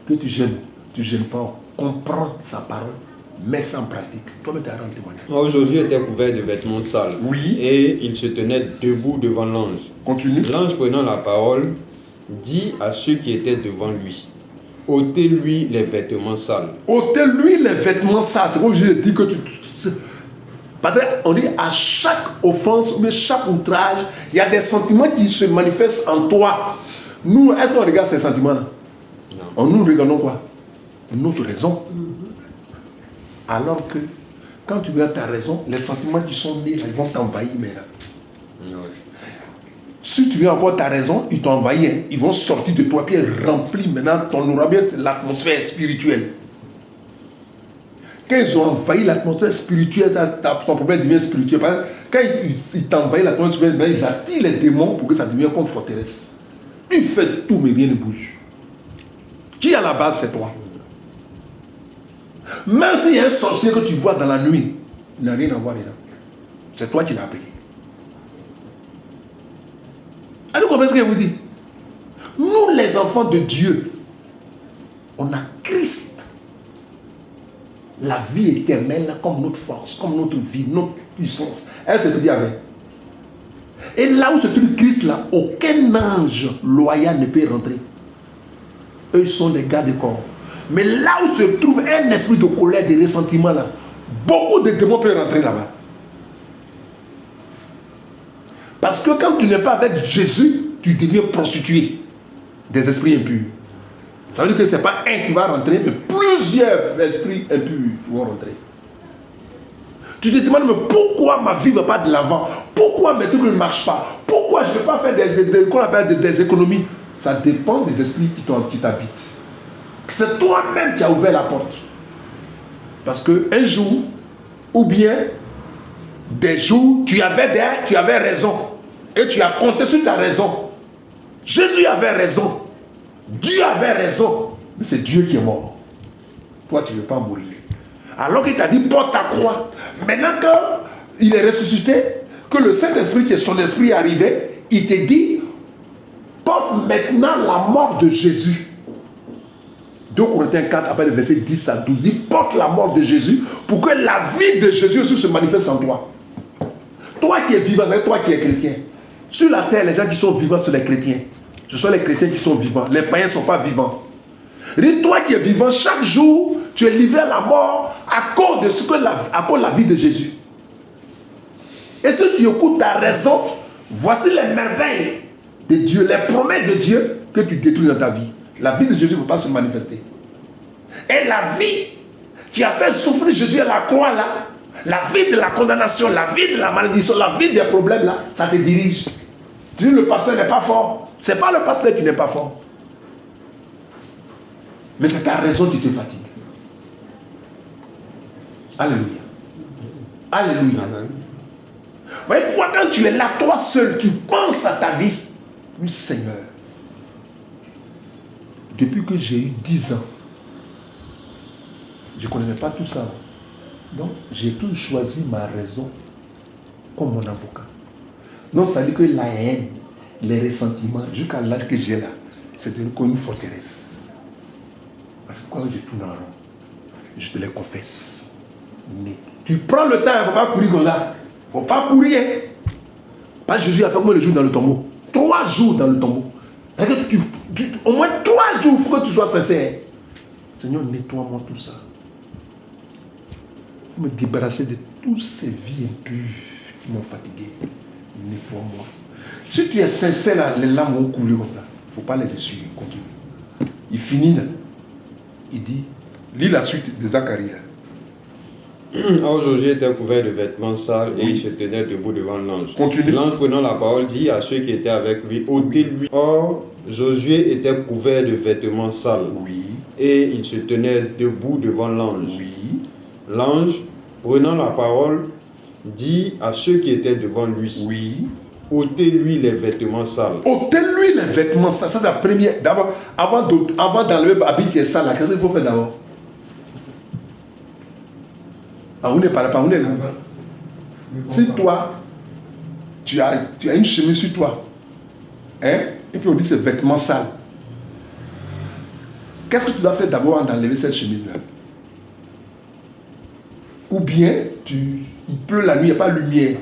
Que tu gênes pas. Comprends sa parole, mets ça en pratique. Toi-même, tu as rendu témoignage. Or Josué était couvert de vêtements sales. Oui. Et il se tenait debout devant l'ange. Continue. L'ange prenant la parole, dit à ceux qui étaient devant lui, ôtez-lui les vêtements sales. Ôtez-lui les vêtements sales. C'est comme je dis que parce qu'on dit à chaque offense, mais chaque outrage, il y a des sentiments qui se manifestent en toi. Nous, est-ce qu'on regarde ces sentiments-là? Non. Nous regardons quoi? Notre raison. Alors que quand tu regardes ta raison, les sentiments qui sont nés, ils vont t'envahir maintenant. Si tu as encore ta raison, ils t'envahissent. Ils vont sortir de toi, puis remplir maintenant ton aura bien l'atmosphère spirituelle. Quand ils ont envahi l'atmosphère spirituelle, ton problème devient spirituel. Quand ils t'envahissent l'atmosphère spirituelle, ils attirent les démons pour que ça devienne comme forteresse. Ils font tout, mais rien ne bouge. Qui à la base, c'est toi. Même s'il y a un sorcier que tu vois dans la nuit, il n'a rien à voir là. C'est toi qui l'as appelé. Allez, vous comprenez ce que je vous dis? Nous, les enfants de Dieu, on a Christ. La vie éternelle comme notre force, comme notre vie, notre puissance. Elle se dit avec. Et là où se trouve Christ, là, aucun ange loyal ne peut rentrer. Eux sont des gars de corps. Mais là où se trouve un esprit de colère, de ressentiment, là, beaucoup de démons peuvent rentrer là-bas. Parce que quand tu n'es pas avec Jésus, tu deviens prostitué des esprits impurs. Ça veut dire que ce n'est pas un qui va rentrer, mais plusieurs esprits impurs vont rentrer. Tu te demandes, mais pourquoi ma vie ne va pas de l'avant? Pourquoi mes trucs ne marchent pas? Pourquoi je ne peux pas faire des économies? Ça dépend des esprits qui t'habitent. C'est toi-même qui as ouvert la porte. Parce qu'un jour, ou bien des jours, tu avais raison. Et tu as compté sur ta raison. Jésus avait raison. Dieu avait raison. Mais c'est Dieu qui est mort. Toi, tu ne veux pas mourir. Alors qu'il t'a dit, porte ta croix. Maintenant qu'il est ressuscité, que le Saint-Esprit, qui est son esprit, est arrivé, il te dit, porte maintenant la mort de Jésus. 2 Corinthiens 4, après le verset 10 à 12, il porte la mort de Jésus pour que la vie de Jésus aussi se manifeste en toi. Toi qui es vivant, c'est toi qui es chrétien. Sur la terre, les gens qui sont vivants sont les chrétiens. Ce sont les chrétiens qui sont vivants. Les païens ne sont pas vivants. Et toi qui es vivant, chaque jour, tu es livré à la mort à cause de la vie de Jésus. Et si tu écoutes ta raison, voici les merveilles de Dieu, les promesses de Dieu que tu détruis dans ta vie. La vie de Jésus ne peut pas se manifester. Et la vie qui a fait souffrir Jésus à la croix là, la vie de la condamnation, la vie de la malédiction, la vie des problèmes là, ça te dirige. Tu dis le pasteur n'est pas fort. Ce n'est pas le pasteur qui n'est pas fort. Mais c'est ta raison qui te fatigue. Alléluia. Alléluia. Amen. Vous voyez, toi quand tu es là, toi seul, tu penses à ta vie. Oui Seigneur. Depuis que j'ai eu 10 ans, je ne connaissais pas tout ça. Donc, j'ai toujours choisi ma raison comme mon avocat. Donc, ça dit que la haine, les ressentiments, jusqu'à l'âge que j'ai là, c'est devenu comme une forteresse. Parce que quand je tourne en rond, je te les confesse. Mais tu prends le temps, il ne faut pas courir comme ça. Il ne faut pas courir. Parce que Jésus a fait combien de jours dans le tombeau? 3 jours dans le tombeau. Au moins 3 jours, il faut que tu sois sincère. Seigneur, nettoie-moi tout ça. Il faut me débarrasser de toutes ces vies impures qui m'ont fatigué. Nettoie-moi. Si tu es sincère, là, les larmes vont couler comme ça. Il ne faut pas les essuyer. Continue. Il finit là. Il dit, lis la suite de Zacharie. Or Josué était couvert de vêtements sales et il se tenait debout devant l'ange. Continue. L'ange prenant la parole dit à ceux qui étaient avec lui, ôtez-lui. Or Josué était couvert de vêtements sales Oui. et il se tenait debout devant l'ange. Oui. L'ange prenant la parole dit à ceux qui étaient devant lui, Oui. ôtez-lui les vêtements sales. ôtez-lui les vêtements. Ça, c'est la première. D'abord, avant d'enlever l'habit qui est sale, qu'est-ce qu'il faut faire d'abord? Ah, vous ne parlez pas, vous ne. Si toi, tu as une chemise sur toi, hein, et puis on dit c'est vêtements sales, qu'est-ce que tu dois faire d'abord avant d'enlever cette chemise-là? Ou bien, il pleut la nuit, il n'y a pas de lumière,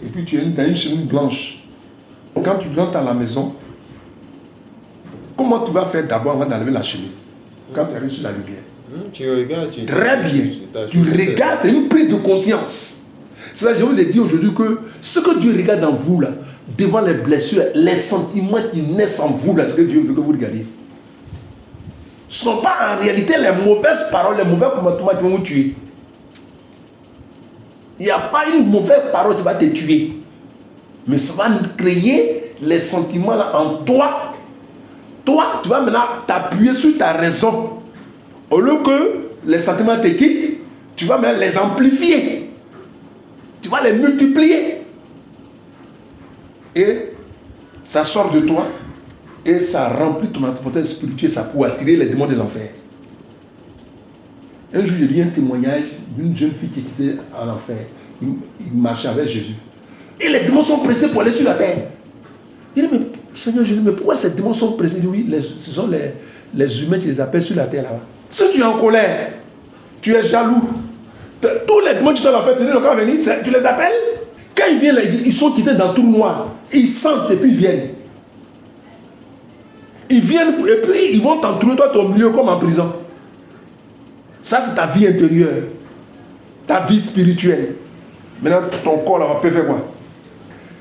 et puis tu as une chemise blanche. Quand tu rentres à la maison, comment tu vas faire d'abord avant d'enlever la chemise? Quand tu arrives sur la lumière. Tu regardes, Très bien. Tu regardes, c'est une prise de conscience. C'est ça, je vous ai dit aujourd'hui que ce que Dieu regarde en vous, là, devant les blessures, les sentiments qui naissent en vous, là, ce que Dieu veut que vous regardiez, ne sont pas en réalité les mauvaises paroles, les mauvais comportements qui vont vous tuer. Il n'y a pas une mauvaise parole qui va te tuer. Mais ça va créer les sentiments là en toi. Toi, tu vas maintenant t'appuyer sur ta raison. Au lieu que les sentiments te quittent, tu vas même les amplifier. Tu vas les multiplier. Et ça sort de toi. Et ça remplit ton atmosphère spirituelle. Ça peut attirer les démons de l'enfer. Un jour, j'ai lu un témoignage d'une jeune fille qui était en enfer. Il marchait avec Jésus. Et les démons sont pressés pour aller sur la terre. Il dit, mais Seigneur Jésus, mais pourquoi ces démons sont pressés? Il dit, oui, ce sont les humains qui les appellent sur la terre là-bas. Si tu es en colère, tu es jaloux, tous les démons qui sont en enfer, tu les appelles. Quand ils viennent là, ils sont quittés dans tout noir. Ils sentent et puis ils viennent. Ils viennent et puis ils vont t'entourer, toi, ton milieu comme en prison. Ça, c'est ta vie intérieure, ta vie spirituelle. Maintenant, ton corps là va faire quoi?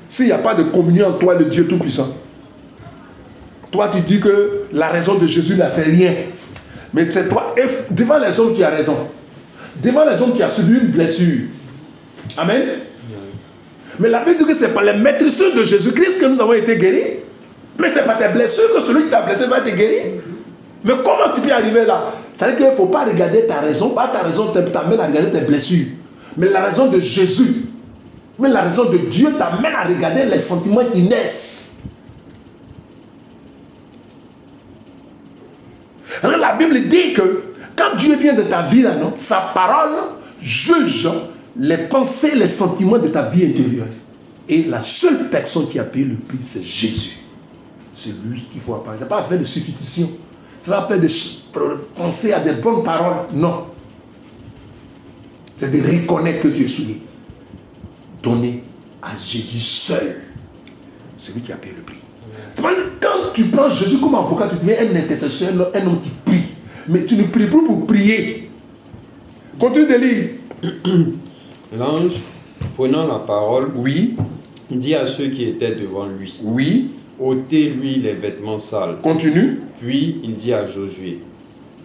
S'il n'y a pas de communion en toi, le Dieu Tout-Puissant, toi, tu dis que la raison de Jésus là, c'est rien. Mais c'est toi, devant les hommes qui a raison, devant les hommes qui a subi une blessure. Amen. Mais la Bible dit que ce n'est pas les maîtriseurs de Jésus-Christ que nous avons été guéris. Mais ce n'est pas tes blessures que celui qui t'a blessé va te guérir. Mais comment tu peux arriver là? Ça veut dire qu'il ne faut pas regarder ta raison. Pas ta raison t'amène à regarder tes blessures. Mais la raison de Jésus, mais la raison de Dieu t'amène à regarder les sentiments qui naissent. Alors la Bible dit que quand Dieu vient de ta vie, là, non, sa parole juge les pensées, les sentiments de ta vie intérieure. Et la seule personne qui a payé le prix, c'est Jésus. c'est lui qu'il faut apprendre. Ce n'est pas faire de substitution. Ce n'est pas faire de penser à des bonnes paroles. Non. C'est de reconnaître que tu es souillé. Donner à Jésus seul. C'est lui qui a payé le prix. Quand tu prends Jésus comme avocat, tu deviens un intercesseur, un homme qui prie. Mais tu ne pries plus pour prier. Continue de lire. L'ange, prenant la parole, Oui. dit à ceux qui étaient devant lui, Oui. ôtez-lui les vêtements sales. Continue. Puis il dit à Josué,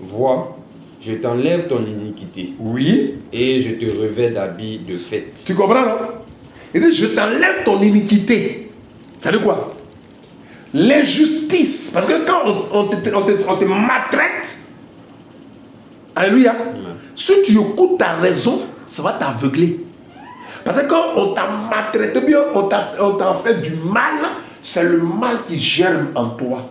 vois, je t'enlève ton iniquité Oui. et je te revêts d'habits de fête. Tu comprends, non? Il dit, je t'enlève ton iniquité. Ça veut dire quoi? L'injustice. Parce que quand on te maltraite, alléluia, si tu écoutes ta raison, ça va t'aveugler. Parce que quand on t'a maltraité bien, on t'a fait du mal, c'est le mal qui germe en toi.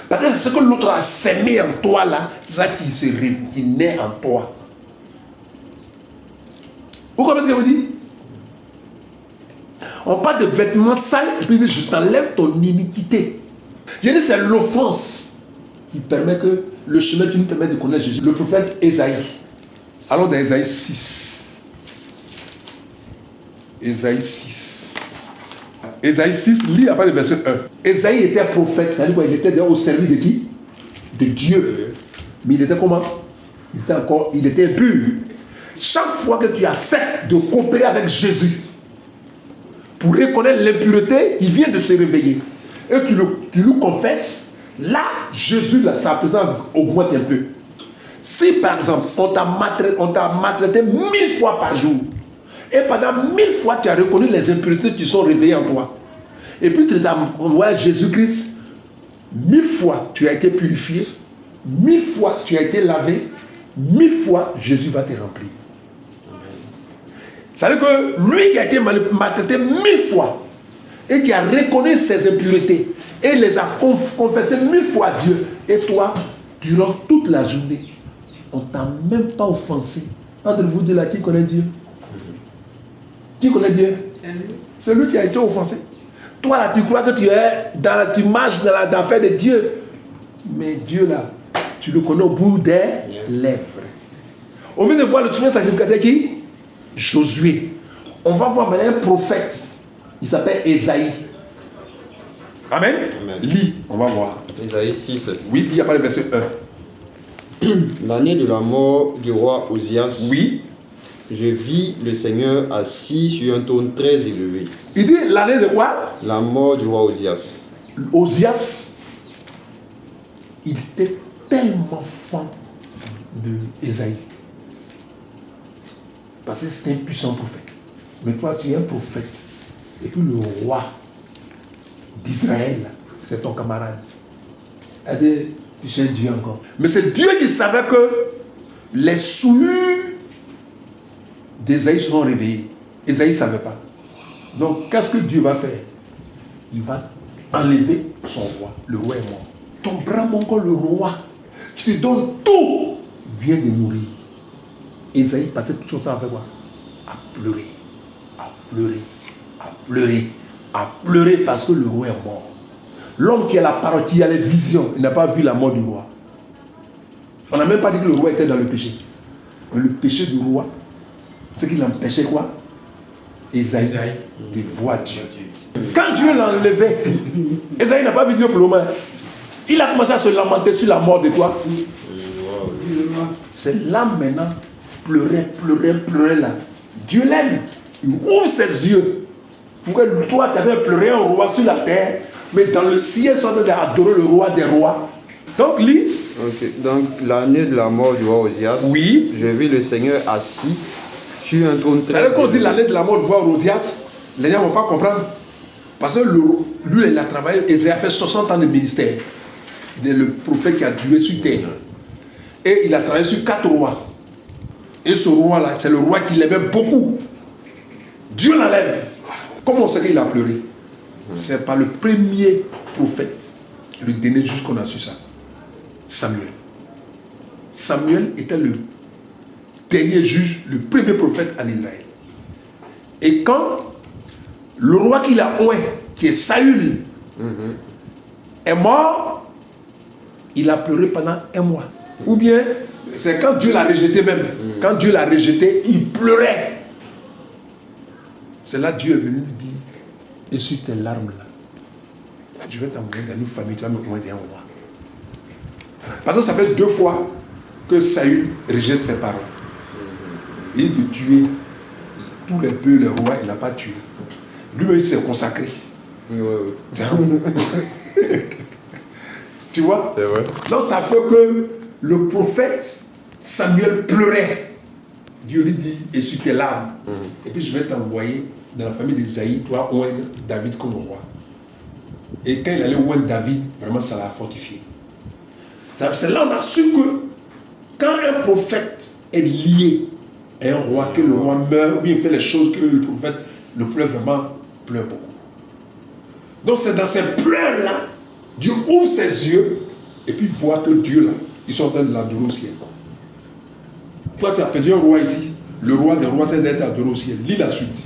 Parce que ce que l'autre a sémé en toi là, c'est ça qui naît en toi. Vous comprenez ce que je vous dis? On parle de vêtements sales, et puis il dit, je t'enlève ton iniquité. Je dis, c'est l'offense qui permet que le chemin qui nous permet de connaître Jésus. Le prophète Ésaïe. Allons dans Ésaïe 6. Ésaïe 6. Ésaïe 6, lis après le verset 1. Ésaïe était prophète, c'est-à-dire quoi? Il était déjà au service de qui? De Dieu. Mais il était comment? Il était impur. Chaque fois que tu acceptes de coopérer avec Jésus, pour reconnaître l'impureté, il vient de se réveiller. Et tu lui confesses, là, Jésus, là, sa présence augmente un peu. Si par exemple, on t'a maltraité 1000 fois par jour, et pendant 1000 fois, tu as reconnu les impuretés qui sont réveillées en toi, et puis tu as envoyé Jésus-Christ, 1000 fois, tu as été purifié, 1000 fois, tu as été lavé, 1000 fois, Jésus va te remplir. C'est-à-dire que lui qui a été maltraité 1000 fois et qui a reconnu ses impuretés et les a confessées 1000 fois à Dieu, et toi, durant toute la journée, on ne t'a même pas offensé. Entre vous deux là, qui connaît Dieu? Qui connaît Dieu? C'est lui qui a été offensé. Toi là, tu crois que tu marches dans l'affaire de Dieu. Mais Dieu là, tu le connais au bout des lèvres. Au lieu de voir le souverain sacrificateur qui? Josué. On va voir maintenant un prophète. Il s'appelle Ésaïe. Amen. Amen. Lis, on va voir. Ésaïe 6. Oui, il n'y a pas le verset 1. L'année de la mort du roi Osias, Oui. je vis le Seigneur assis sur un trône très élevé. Il dit l'année de quoi? La mort du roi Osias. Osias, il était tellement fan de Ésaïe. Parce que c'était un puissant prophète. Mais toi, tu es un prophète. Et puis le roi d'Israël, c'est ton camarade. Elle dit, tu cherches Dieu encore. Mais c'est Dieu qui savait que les souillures d'Ésaïe se sont réveillés. Ésaïe ne savait pas. Donc, qu'est-ce que Dieu va faire? Il va enlever son roi. Le roi est mort. Ton bras, mon corps, le roi, je te donne tout, vient de mourir. Ésaïe passait tout son temps avec quoi? À pleurer, à pleurer, à pleurer, à pleurer parce que le roi est mort. L'homme qui a la parole, qui a les visions, il n'a pas vu la mort du roi. On n'a même pas dit que le roi était dans le péché. Mais le péché du roi, c'est qu'il empêchait quoi? Ésaïe de voir Dieu. Quand Dieu l'a enlevé, Ésaïe n'a pas vu Dieu pour le moment. Il a commencé à se lamenter sur la mort de quoi? C'est là maintenant, pleurer là. Dieu l'aime. Il ouvre ses yeux. Pourquoi toi, tu avais pleuré un roi sur la terre, mais dans le ciel, tu es en train d'adorer le roi des rois. Donc, lis. Ok. Donc, l'année de la mort du roi Osias, Oui. je vis le Seigneur assis sur un trône très C'est-à-dire qu'on dit élevé. l'année de la mort du roi Osias, les gens ne vont pas comprendre. Parce que lui, il a travaillé, il a fait 60 ans de ministère. Il est le prophète qui a duré sur terre. Et il a travaillé sur 4 rois. Et ce roi-là, c'est le roi qui l'aimait beaucoup. Dieu l'enlève. Comment on sait qu'il a pleuré? C'est par le premier prophète, le dernier juge qu'on a su ça. Samuel. Samuel était le dernier juge, le premier prophète en Israël. Et quand le roi qu'il a oint, qui est Saül, est mort, il a pleuré pendant 1 mois. Ou bien, c'est quand Dieu l'a rejeté même. Quand Dieu l'a rejeté, il pleurait. C'est là que Dieu est venu lui dire, essuie tes larmes là. Je vais t'envoyer dans une famille, tu vas me convaincre un roi. Parce que ça fait 2 fois que Saül rejette ses paroles. Il de tuer tous les peu les rois, il n'a pas tué. Lui-même, il s'est consacré. Tu vois? C'est vrai. Donc ça fait que le prophète Samuel pleurait. Dieu lui dit, essuie tes larmes. Et puis je vais t'envoyer dans la famille d'Isaïe, toi, oindre David comme roi. Et quand il allait oindre David, vraiment ça l'a fortifié. C'est là on a su que quand un prophète est lié à un roi, que le roi meurt, ou bien il fait les choses que le prophète vraiment pleure beaucoup. Donc c'est dans ces pleurs-là, Dieu ouvre ses yeux et puis voit que Dieu là, ils sont en train de l'adorer au ciel. Toi tu as perdu un roi ici, le roi des rois c'est d'être adoré au ciel. Lis la suite.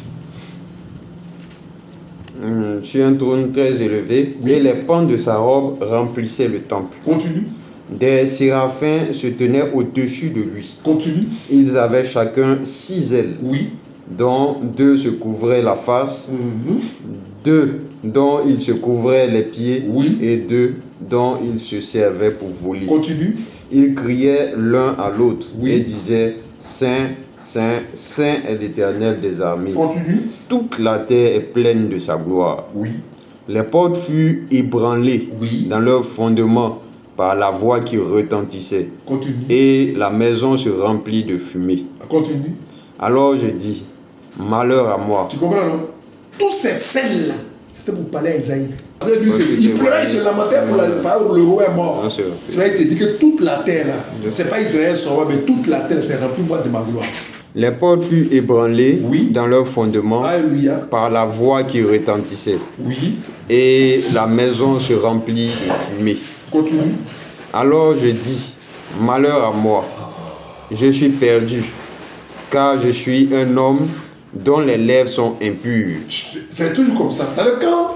Sur un trône très élevé, et les pans de sa robe remplissaient le temple. Continue. Des séraphins se tenaient au-dessus de lui. Continue. Ils avaient chacun 6 ailes, Oui. dont 2 se couvraient la face, 2 dont ils se couvraient les pieds, Oui. et 2 dont ils se servaient pour voler. Continue. Ils criaient l'un à l'autre Oui. et disaient, Saint, Saint, Saint est l'Éternel des armées. Continue. Toute la terre est pleine de sa gloire. Oui. Les portes furent ébranlées Oui. dans leur fondement par la voix qui retentissait, Continue. et la maison se remplit de fumée. Continue. Alors je dis, malheur à moi. Tu comprends, non? Tous ces scènes-là, c'était pour parler à Isaïe. Lui, Ouais, il pleurait, il se lamentait pour le roi est mort. Non, c'est vrai. C'est vrai, il te dit que toute la terre, là, c'est pas Israël son roi, mais toute la terre s'est remplie moi de ma gloire. Les portes furent ébranlées Oui. dans leur fondement Alléluia. par la voix qui retentissait, Oui. et la maison se remplit de fumée. Continue. Alors je dis, malheur à moi, je suis perdu, car je suis un homme dont les lèvres sont impures. C'est toujours comme ça. Quand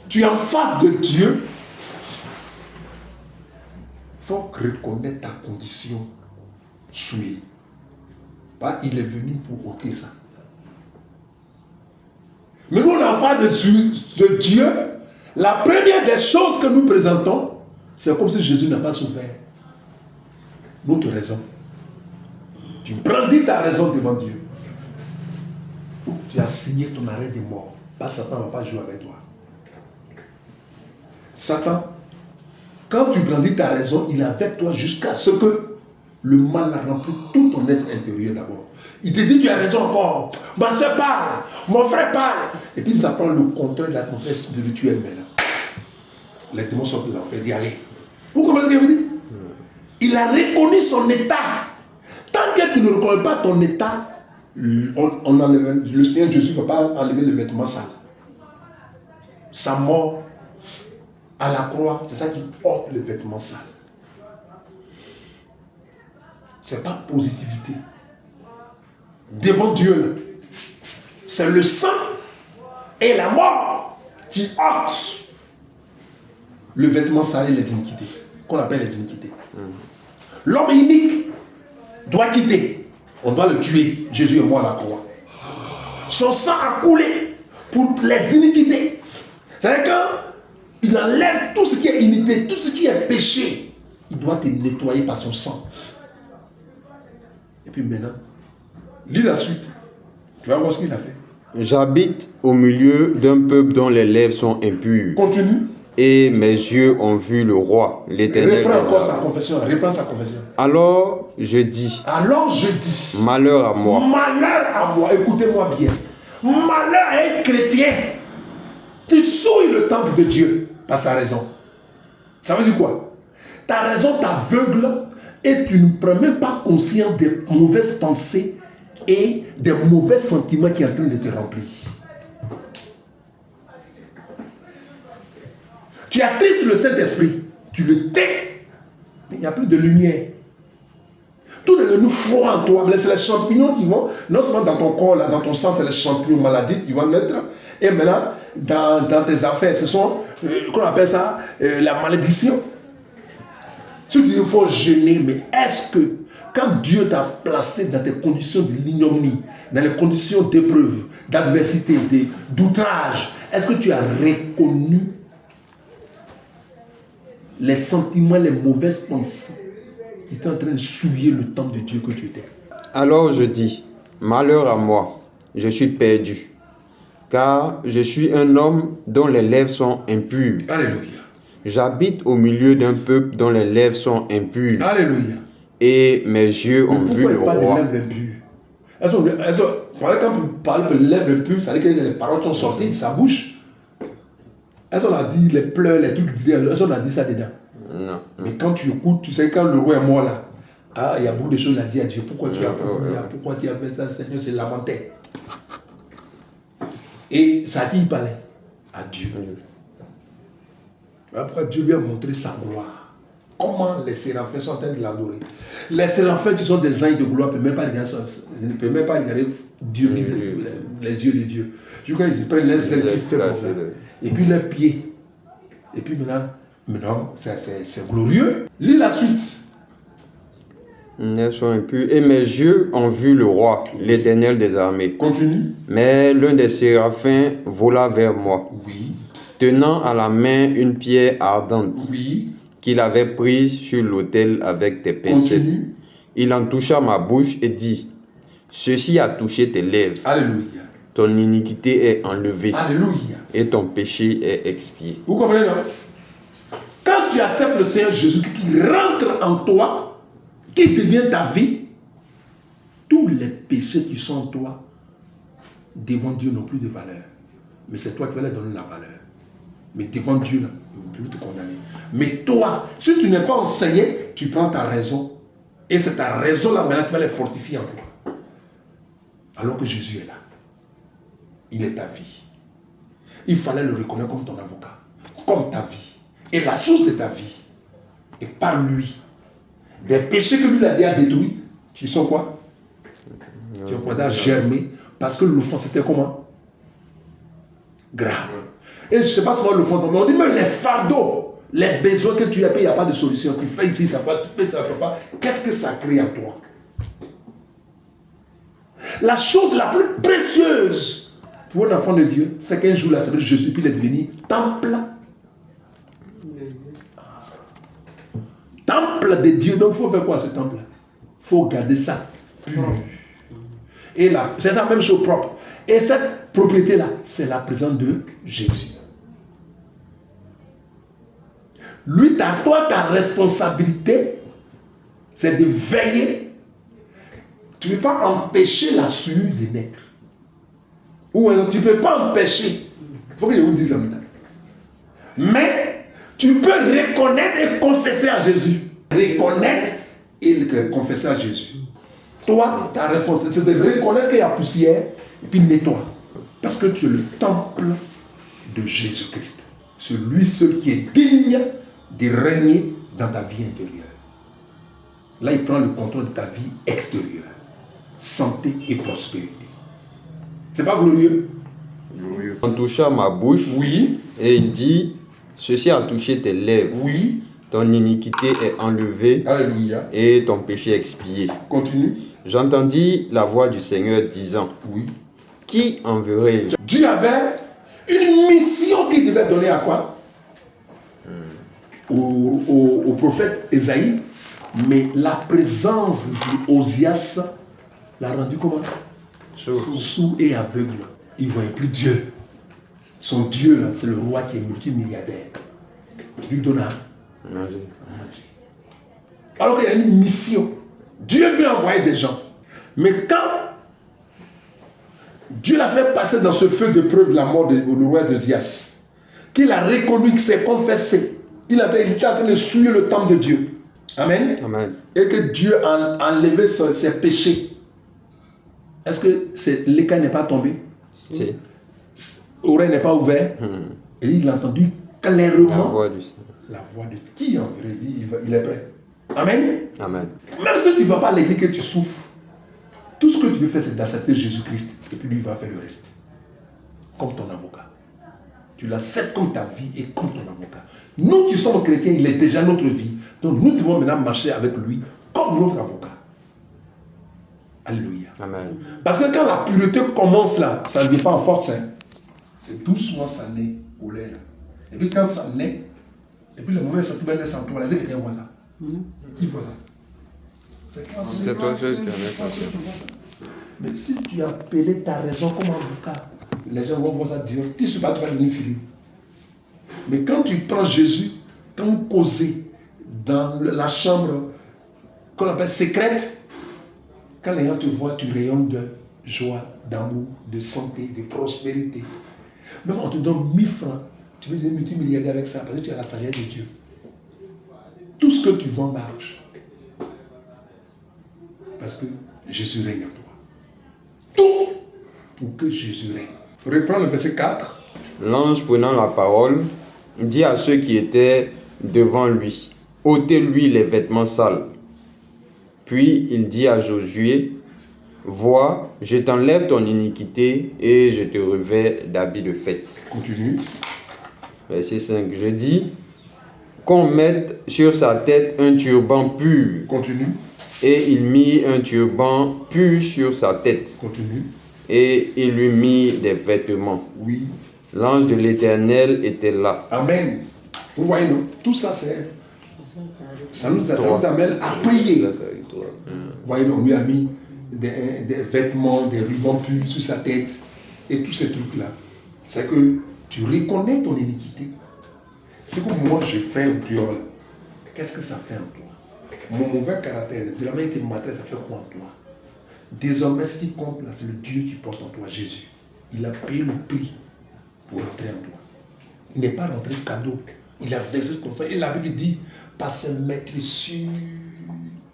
tu es en face de Dieu, il faut reconnaître ta condition souillée. Il est venu pour ôter ça. Mais nous, on est en face de Dieu. La première des choses que nous présentons, c'est comme si Jésus n'a pas souffert. Notre raison. Tu brandis ta raison devant Dieu. Tu as signé ton arrêt de mort. Satan ne va pas jouer avec toi. Satan, quand tu brandis ta raison, il est avec toi jusqu'à ce que le mal a rempli tout ton être intérieur d'abord. Il te dit, tu as raison encore. Ma soeur parle, mon frère parle. Et puis ça prend le contrôle de l'atmosphère spirituelle maintenant. Les démons sont plus en fait d'y aller. Vous comprenez ce que je veux dire? Il a reconnu son état. Tant que tu ne reconnais pas ton état, le Seigneur Jésus ne va pas enlever le vêtement sale. Sa mort à la croix, c'est ça qui porte le vêtement sale. Ce n'est pas positivité. Devant Dieu, c'est le sang et la mort qui ôtent le vêtement sale et les iniquités, qu'on appelle les iniquités. L'homme inique doit quitter. On doit le tuer. Jésus est mort à la croix. Son sang a coulé pour les iniquités. C'est-à-dire qu'il enlève tout ce qui est iniquité, tout ce qui est péché. Il doit te nettoyer par son sang. Et puis maintenant, lis la suite. Tu vas voir ce qu'il a fait. J'habite au milieu d'un peuple dont les lèvres sont impures. Continue. Et mes yeux ont vu le roi, l'Éternel. Reprends encore sa confession. Reprends sa confession. Alors je dis, malheur à moi. Malheur à moi. Écoutez-moi bien. Malheur à un chrétien qui souille le temple de Dieu par sa raison. Ça veut dire quoi? Ta raison t'aveugle et tu ne prends même pas conscience des mauvaises pensées et des mauvais sentiments qui sont en train de te remplir. Tu attristes le Saint-Esprit, tu le tais, il n'y a plus de lumière. Tout est devenu froid en toi, mais c'est les champignons qui vont, non seulement dans ton corps, là, dans ton sang, c'est les champignons maladies qui vont mettre, et maintenant, dans tes affaires, ce sont, qu'on appelle ça, la malédiction. Tu dis il faut jeûner, mais est-ce que quand Dieu t'a placé dans des conditions de l'ignominie, dans les conditions d'épreuve, d'adversité, d'outrage, est-ce que tu as reconnu les sentiments, les mauvaises pensées qui étaient en train de souiller le temple de Dieu que tu étais? Alors je dis, malheur à moi, je suis perdu, car je suis un homme dont les lèvres sont impures. Alléluia. J'habite au milieu d'un peuple dont les lèvres sont impures. Alléluia. Et mes yeux ont vu le Pourquoi il roi. pas des lèvres impures? Par exemple, parler de lèvres impures, ça veut dire que les paroles sont sorties de sa bouche. Est-ce qu'on a dit les pleurs, les trucs, est-ce qu'on a dit ça dedans? Non. Mais quand tu écoutes, tu sais, quand le roi est mort là, il y a beaucoup de choses à dire à Dieu. Pourquoi tu as pourquoi tu as fait ça, Seigneur, c'est lamenté. Et ça qui parlait à Dieu. Après, Dieu lui a montré sa gloire. Comment les séraphins sont en train de l'adorer. Les séraphins qui sont des anges de gloire ne peuvent même pas regarder Dieu, les yeux de Dieu. Je crois qu'ils prennent les ailes qui fait comme ça. Et puis leurs pieds. Et puis maintenant c'est glorieux. Lis la suite. Elles sont impures. Et mes yeux ont vu le roi, l'Éternel des armées. Continue. Mais l'un des séraphins vola vers moi, Oui. tenant à la main une pierre ardente Oui. qu'il avait prise sur l'autel avec des pincettes. Continue. Il en toucha ma bouche et dit, ceci a touché tes lèvres. Alléluia. Ton iniquité est enlevée Alléluia. et ton péché est expié. Vous comprenez, non? Quand tu acceptes le Seigneur Jésus qui rentre en toi, qui devient ta vie, tous les péchés qui sont en toi, devant Dieu n'ont plus de valeur. Mais c'est toi qui vas leur donner la valeur. Mais devant Dieu, là, il ne va plus te condamner. Mais toi, si tu n'es pas enseigné, tu prends ta raison. Et c'est ta raison-là, maintenant, tu vas les fortifier en toi. Alors que Jésus est là. Il est ta vie. Il fallait le reconnaître comme ton avocat, comme ta vie. Et la source de ta vie. Et par lui, des péchés que lui a déjà détruits, qui sont quoi? Qui ont commencé à germer. Parce que l'offense était comment? Grave. Et je ne sais pas si on le fond, mais on dit même les fardeaux, les besoins que tu as payés, il n'y a pas de solution. Tu fais ici, ça ne fait pas. Qu'est-ce que ça crée en toi? La chose la plus précieuse pour un enfant de Dieu, c'est qu'un jour là, c'est que Jésus puis il est devenu temple. Temple de Dieu. Donc il faut faire quoi ce temple? Il faut garder ça pur. Et là, c'est la même chose propre. Et cette propriété-là, c'est la présence de Jésus. Lui, toi, ta responsabilité, c'est de veiller. Tu ne peux pas empêcher la sueur de naître. Ou tu ne peux pas empêcher. Il faut que je vous dise ça maintenant. Mais tu peux reconnaître et confesser à Jésus. Reconnaître et confesser à Jésus. Toi, ta responsabilité, c'est de reconnaître qu'il y a poussière et puis nettoie. Parce que tu es le temple de Jésus-Christ. Celui seul qui est digne de régner dans ta vie intérieure. Là, il prend le contrôle de ta vie extérieure. Santé et prospérité. C'est pas glorieux? Glorieux. On toucha ma bouche. Oui. Et il dit, ceci a touché tes lèvres. Oui. Ton iniquité est enlevée. Alléluia. Et ton péché expié. Continue. J'entendis la voix du Seigneur disant, oui. Qui enverrai-je? Dieu avait une mission qu'il devait donner à quoi? Au prophète Esaïe. Mais la présence d'Osias l'a rendu comment? Sourd et aveugle. Il ne voyait plus Dieu. Son Dieu, là, c'est le roi qui est multimilliardaire. Il lui donne à manger. Alors qu'il y a une mission. Dieu veut envoyer des gens. Mais quand Dieu l'a fait passer dans ce feu de preuve de la mort du roi d'Osias, qu'il a reconnu, qu'il s'est confessé, il était en train de souiller le temple de Dieu. Amen. Amen. Et que Dieu a enlevé ses péchés. Est-ce que l'écaille n'est pas tombé? Si. L'oreille n'est pas ouverte. Et il a entendu clairement la voix de qui en vrai dit il est prêt. Amen. Amen. Même si tu ne vas pas à l'église que tu souffres, tout ce que tu veux faire c'est d'accepter Jésus-Christ et puis lui va faire le reste. Comme ton avocat. Tu l'acceptes comme ta vie et comme ton avocat. Nous qui sommes chrétiens, il est déjà notre vie. Donc nous devons maintenant marcher avec lui comme notre avocat. Alléluia. Amen. Parce que quand la pureté commence là, ça ne vient pas en force. Hein. C'est doucement, ça naît au lait là. Et puis quand ça naît, et puis le moment où ça tout naît sans toi, c'est quelqu'un voit ça. Qui voit ça? C'est toi seul qui en es. Mais si tu as appelé ta raison comme avocat, les gens vont voir ça dire, tu ne sais pas, tu vas devenir furieux. Mais quand tu prends Jésus, quand vous causez dans la chambre qu'on appelle secrète, quand les gens te voient, tu rayonnes de joie, d'amour, de santé, de prospérité. Même on te donne 1000 francs, tu peux devenir multimilliardaire avec ça parce que tu as la sagesse de Dieu. Tout ce que tu vends marche. Parce que Jésus règne en toi. Tout pour que Jésus règne. Reprends le verset 4. L'ange prenant la parole dit à ceux qui étaient devant lui, ôtez-lui les vêtements sales. Puis il dit à Josué, vois, je t'enlève ton iniquité et je te revêts d'habits de fête. Continue. Verset 5, je dis, qu'on mette sur sa tête un turban pur. Continue. Et il mit un turban pur sur sa tête. Continue. Et il lui mit des vêtements. Oui. L'ange de l'Éternel était là. Amen. Vous voyez, non? Tout ça, c'est... Ça nous amène à prier. Vous voyez, on lui a mis des vêtements, des rubans purs sur sa tête et tous ces trucs-là. C'est que tu reconnais ton iniquité. C'est que moi je fais au Dieu. Qu'est-ce que ça fait en toi? Mon mauvais caractère, de la manière que tu m'adresses, ça fait quoi en toi? Désormais, ce qui compte là, c'est le Dieu qui porte en toi, Jésus. Il a payé le prix pour rentrer en toi. Il n'est pas rentré cadeau. Il a versé comme ça. Et la Bible dit, par ses maîtrissures,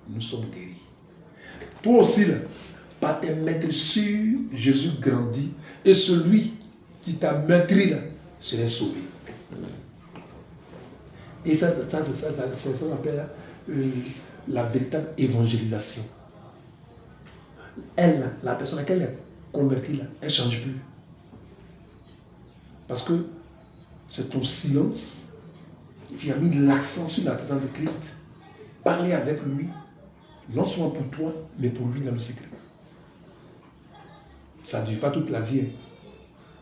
nous sommes guéris. Toi aussi, là, par tes maîtrissures, Jésus grandit. Et celui qui t'a meurtri, là, serait sauvé. Et ça c'est ce qu'on appelle la véritable évangélisation. Elle, là, la personne à laquelle elle est convertie, là, elle ne change plus. Parce que c'est ton silence qui a mis l'accent sur la présence de Christ. Parler avec lui, non seulement pour toi, mais pour lui dans le secret. Ça ne dure pas toute la vie. Hein.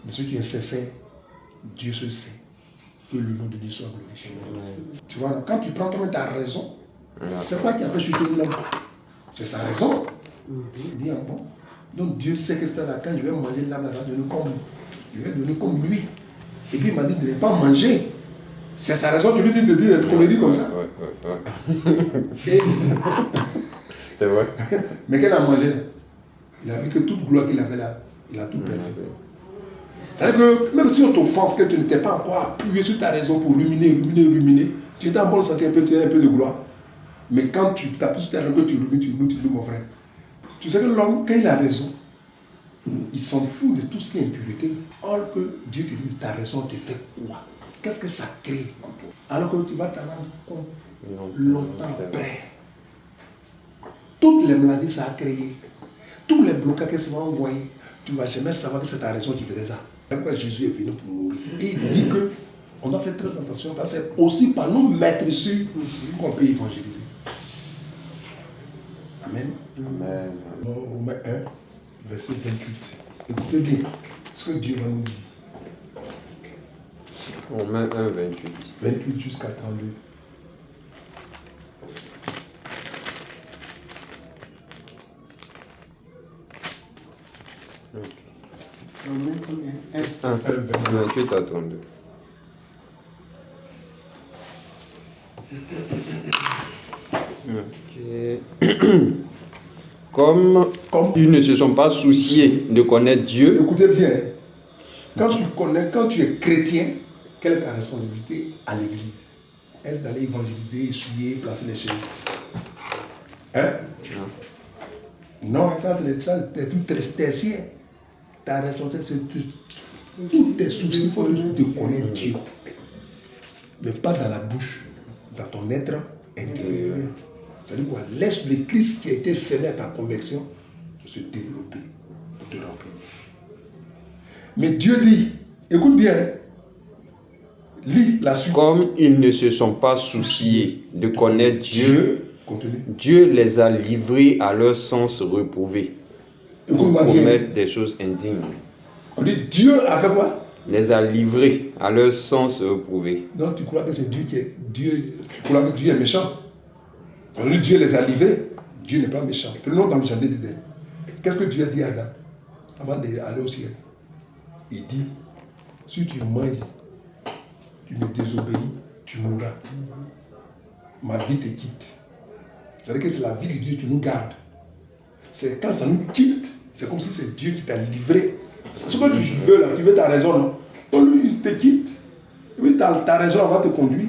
Mais si tu es sincère, Dieu se sait. Que le nom de Dieu soit glorifié. Tu vois, quand tu prends toi-même ta raison, c'est quoi qui a fait chuter l'homme? C'est sa raison. Il dit, ah bon. Donc Dieu sait que c'est là, quand je vais manger l'âme, ça va devenir comme je vais devenir comme lui. Et puis il m'a dit de ne pas manger. C'est sa raison, tu lui dis de dire des conneries comme ça. Et... C'est vrai. Mais qu'elle a mangé là? Il a vu que toute gloire qu'il avait là, il a tout perdu. C'est-à-dire que même si on t'offense, que tu n'étais pas encore appuyé sur ta raison pour ruminer, tu étais en bonne santé, tu as un peu de gloire. Mais quand tu t'appuies sur ta raison, que tu rumines, tu dis mon frère. Tu sais que l'homme, quand il a raison, il s'en fout de tout ce qui est impureté. Or que Dieu te dit, ta raison te fait quoi? Qu'est-ce que ça crée en toi? Alors que tu vas t'en rendre compte longtemps après. Toutes les maladies ça a créé, tous les blocages que ça va envoyer, tu ne vas jamais savoir que c'est ta raison qui faisait ça. Pourquoi Jésus est venu pour mourir. Et il dit que on doit faire très attention parce que c'est aussi par nos maîtresses qu'on peut évangéliser. Amen. Amen. Romains 1, verset 28. Écoutez bien ce que Dieu va nous dire. Romains 1, 28. 28 jusqu'à 32. Romains combien? 1, 28 à 32. Ok. Comme ils ne se sont pas souciés de connaître Dieu. Écoutez bien, quand tu es chrétien, quelle est ta responsabilité à l'église? Est-ce d'aller évangéliser, essuyer, placer les chaises? Hein? Non, ça c'est tout tertiaire. Ta responsabilité, c'est tous tes soucis, il faut te connaître Dieu. Mais pas dans la bouche, dans ton être intérieur. C'est-à-dire quoi? Laisse le Christ qui a été semé à ta conversion se développer pour te remplir. Mais Dieu dit, écoute bien, Lis la suite. Comme ils ne se sont pas souciés de connaître Dieu, Continue. Dieu les a livrés à leur sens reprouvé pour Écoute-moi bien. commettre des choses indignes. On dit Dieu a fait quoi? Les a livrés à leur sens reprouvé. Donc tu crois que c'est Dieu qui est Dieu, tu crois que Dieu est méchant? On dit Dieu les a livrés. Dieu n'est pas méchant. Prenons dans le jardin d'Éden. Qu'est-ce que Dieu a dit à Adam avant d'aller au ciel? Il dit, si tu manges, tu me désobéis, tu mourras. Ma vie te quitte. C'est-à-dire que c'est la vie de Dieu qui nous garde. C'est quand ça nous quitte, c'est comme si c'est Dieu qui t'a livré. C'est ce que tu veux là, tu veux ta raison, non? Donc lui, il te quitte. Oui, ta raison va te conduire.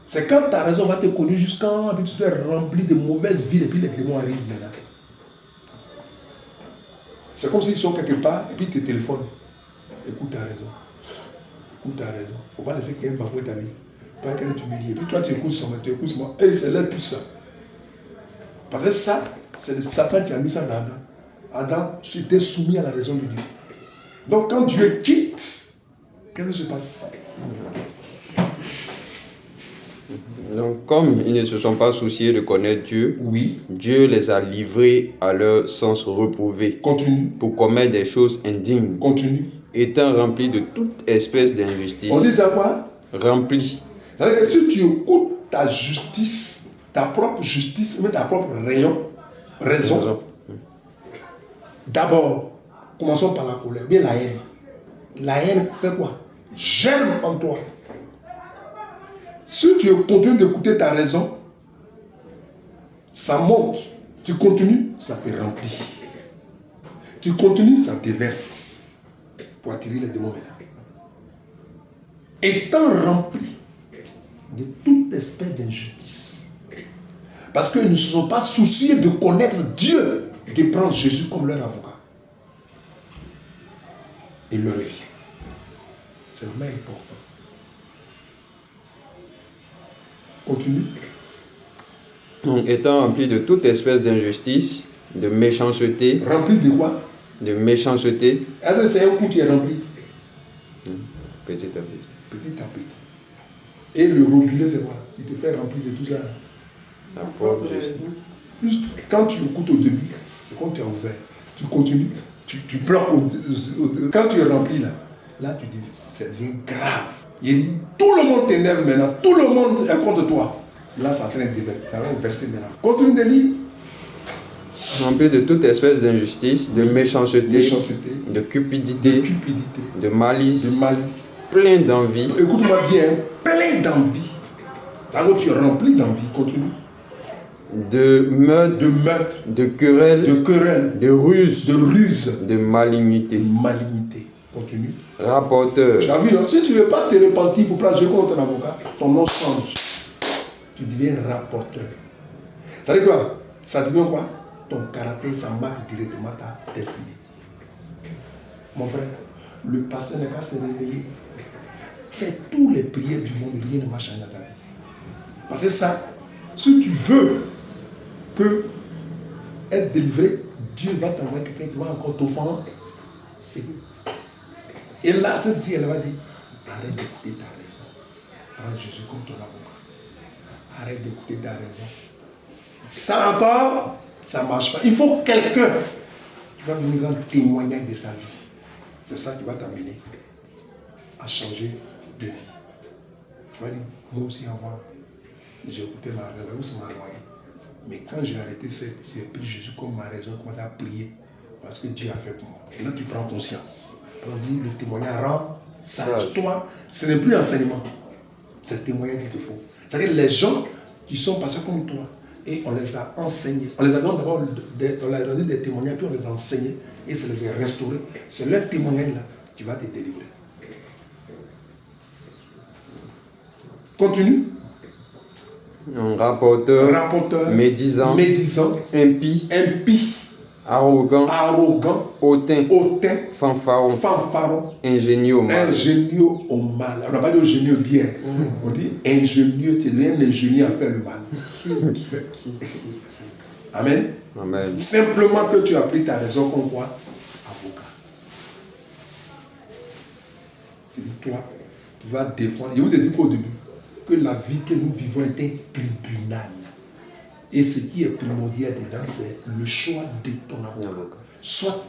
C'est quand ta raison va te conduire jusqu'à tu te fais rempli de mauvaises vies et puis les démons arrivent maintenant. C'est comme s'ils sont quelque part et puis ils te téléphonent. Écoute ta raison. Écoute ta raison. Il ne faut pas laisser quelqu'un bafouer ta vie. Pas quelqu'un t'humilier. Et puis toi tu écoutes son tu écoutes moi. Et c'est leur puissant. Parce que ça, c'est le Satan qui a mis ça dans Adam. Adam était soumis à la raison de Dieu. Donc quand Dieu quitte, qu'est-ce qui se passe? Donc, comme ils ne se sont pas souciés de connaître Dieu, Oui. Dieu les a livrés à leur sens reprouvé Continue. pour commettre des choses indignes, Continue. étant remplis de toute espèce d'injustice. On dit à quoi? Remplis. C'est-à-dire que si tu écoutes ta justice, ta propre justice, mais ta propre raison, d'abord, commençons par la colère, bien la haine. La haine fait quoi? Germe en toi. Si tu continues d'écouter ta raison, ça monte. Tu continues, ça te remplit. Tu continues, ça te verse. Pour attirer les démons maintenant. Étant rempli de toute espèce d'injustice. Parce qu'ils ne se sont pas souciés de connaître Dieu, de prendre Jésus comme leur avocat. Et leur vie. C'est vraiment important. Continue. Donc, étant remplis de toute espèce d'injustice, de méchanceté, Rempli de quoi? de méchanceté, Est-ce que c'est un coup qui est rempli? petit à petit. Petit à petit. Et le robinet, c'est quoi? Qui te fait remplir de tout ça. La propre justice. Plus quand tu écoutes au début, c'est comme tu as ouvert. Tu continues, tu prends quand tu es rempli là tu dis, ça devient grave. Il dit, tout le monde t'énerve maintenant, tout le monde est contre toi. Là, ça va verser maintenant. Continue de lire. Remplis de toute espèce d'injustice, de méchanceté, de cupidité, de malice, plein d'envie. Écoute-moi bien, plein d'envie. Alors tu es rempli d'envie, continue. De meurtre, de querelle, de ruse, de malignité. Continue. Rapporteur. Tu as vu, non? Si tu ne veux pas te repentir pour prendre Dieu contre ton avocat, ton nom change. Tu deviens rapporteur. Ça veut dire quoi? Ça devient quoi? Ton caractère, ça marque directement ta destinée. Mon frère, le pasteur n'est qu'à se réveiller. Fais tous les prières du monde, rien ne va changer dans ta vie. Parce que ça, si tu veux être délivré, Dieu va t'envoyer quelqu'un qui va encore t'offendre. Et là, cette fille, elle va dire, arrête d'écouter ta raison. Prends Jésus comme ton avocat. Arrête d'écouter ta raison. Ça encore, ça ne marche pas. Il faut quelqu'un qui va venir rendre témoignage de sa vie. C'est ça qui va t'amener à changer de vie. Tu vas dire, moi aussi avant, j'ai écouté ma raison, ça m'a noyé. Mais quand j'ai arrêté ça, j'ai pris Jésus comme ma raison, j'ai commencé à prier parce que Dieu a fait pour moi. Et là, tu prends conscience. On dit le témoignage rend sage. Toi, ce n'est plus enseignement. C'est le témoignage qu'il te faut. C'est-à-dire les gens qui sont passés comme toi, et on les a enseignés. On les a donné d'abord on leur a donné des témoignages, puis on les a enseignés, et ça les a restaurés. C'est leur témoignage-là qui va te délivrer. Continue. Rapporteur, médisant, impie, arrogant, hautain, fanfaron, ingénieux au mal. On n'a pas dit ingénieux bien. On dit ingénieux, tu deviens ingénieux à faire le mal. Amen. Amen. Simplement que tu as pris ta raison comme quoi? Avocat. Tu dis, toi, qui va défendre. Je vous ai dit qu'au début, que la vie que nous vivons est un tribunal. Et ce qui est primordial dedans, c'est le choix de ton avocat. Soit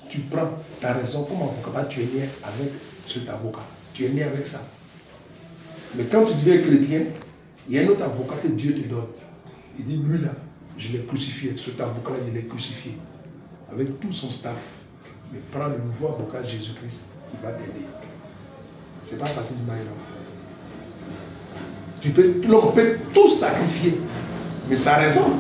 tu prends ta raison comme avocat, tu es né avec cet avocat. Tu es né avec ça. Mais quand tu deviens chrétien, il y a un autre avocat que Dieu te donne. Il dit, lui là, je l'ai crucifié. Cet avocat-là, je l'ai crucifié. Avec tout son staff. Mais prends le nouveau avocat Jésus-Christ, il va t'aider. C'est pas facile de mailler là. L'homme peut tout sacrifier. Mais sa raison.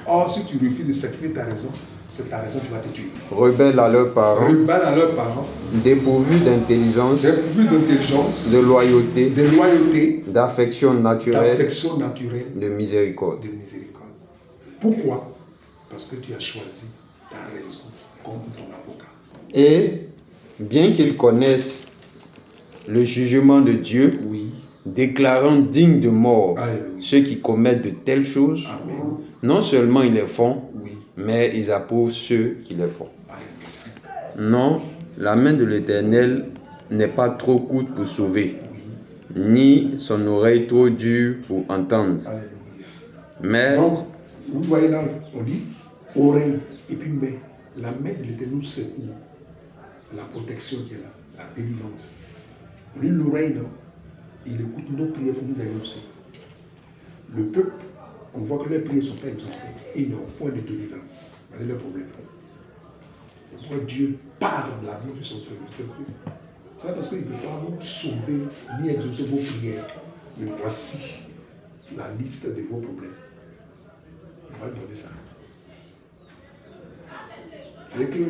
Or, si tu refuses de sacrifier ta raison, c'est ta raison qui va te tuer. Rebelles à leurs parents. Rebelles à leurs parents. Dépourvus d'intelligence. Dépourvus d'intelligence. De loyauté. De loyauté. D'affection naturelle. D'affection naturelle. De miséricorde. De miséricorde. Pourquoi? Parce que tu as choisi ta raison comme ton avocat. Et bien qu'ils connaissent le jugement de Dieu, oui, déclarant dignes de mort Alléluia. Ceux qui commettent de telles choses, Amen. Non seulement ils les font, oui, mais ils approuvent ceux qui les font. Alléluia. Non, la main de l'Éternel n'est pas trop courte pour sauver, Oui. ni son oreille trop dure pour entendre. Alléluia. Mais donc, vous voyez là, on dit oreille et puis main. La main de l'Éternel nous secoue. La protection qui est là, la délivrance. On dit l'oreille, non, il écoute nos prières pour nous exaucer. Le peuple, on voit que leurs prières ne sont pas exaucées et ils n'ont point de délivrance. C'est le problème. Pourquoi Dieu parle de la bouche de son peuple? C'est pas parce qu'il ne peut pas vous sauver ni exaucer vos prières. Mais voici la liste de vos problèmes. Il va donner ça. C'est que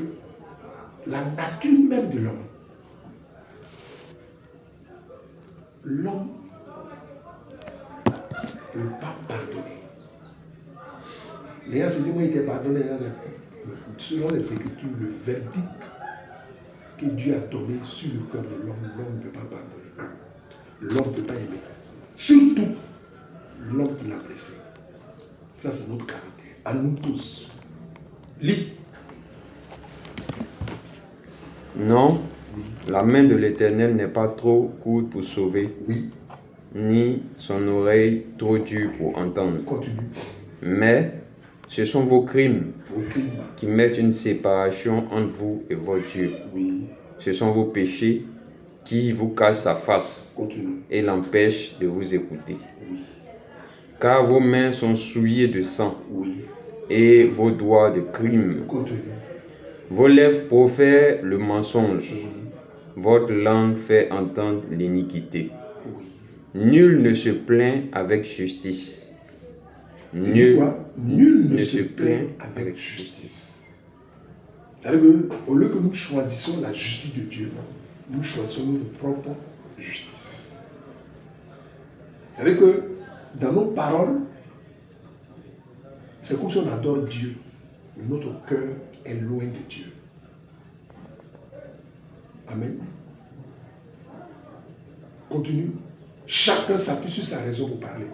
la nature même de l'homme ne peut pas pardonner. Les gens se disent, moi, il t'est pardonné. Selon les Écritures, le verdict que Dieu a donné sur le cœur de l'homme ne peut pas pardonner. L'homme ne peut pas aimer. Surtout, l'homme qui l'a blessé. Ça, c'est notre caractère. À nous tous. Lis. non, la main de l'Éternel n'est pas trop courte pour sauver, Oui. ni son oreille trop dure pour entendre. Continue. Mais ce sont vos crimes Au crime. qui mettent une séparation entre vous et votre Dieu. Oui. Ce sont vos péchés qui vous cachent sa face Continue. et l'empêchent de vous écouter. Oui. Car vos mains sont souillées de sang Oui. et vos doigts de crime. Continue. Vos lèvres profèrent le mensonge. Oui. Votre langue fait entendre l'iniquité. Oui. Nul ne se plaint avec justice. Nul ne se plaint avec justice. C'est-à-dire qu'au lieu que nous choisissons la justice de Dieu, nous choisissons notre propre justice. C'est-à-dire que dans nos paroles, c'est comme si on adore Dieu, mais notre cœur est loin de Dieu. Amen. Continue. Chacun s'appuie sur sa raison pour parler.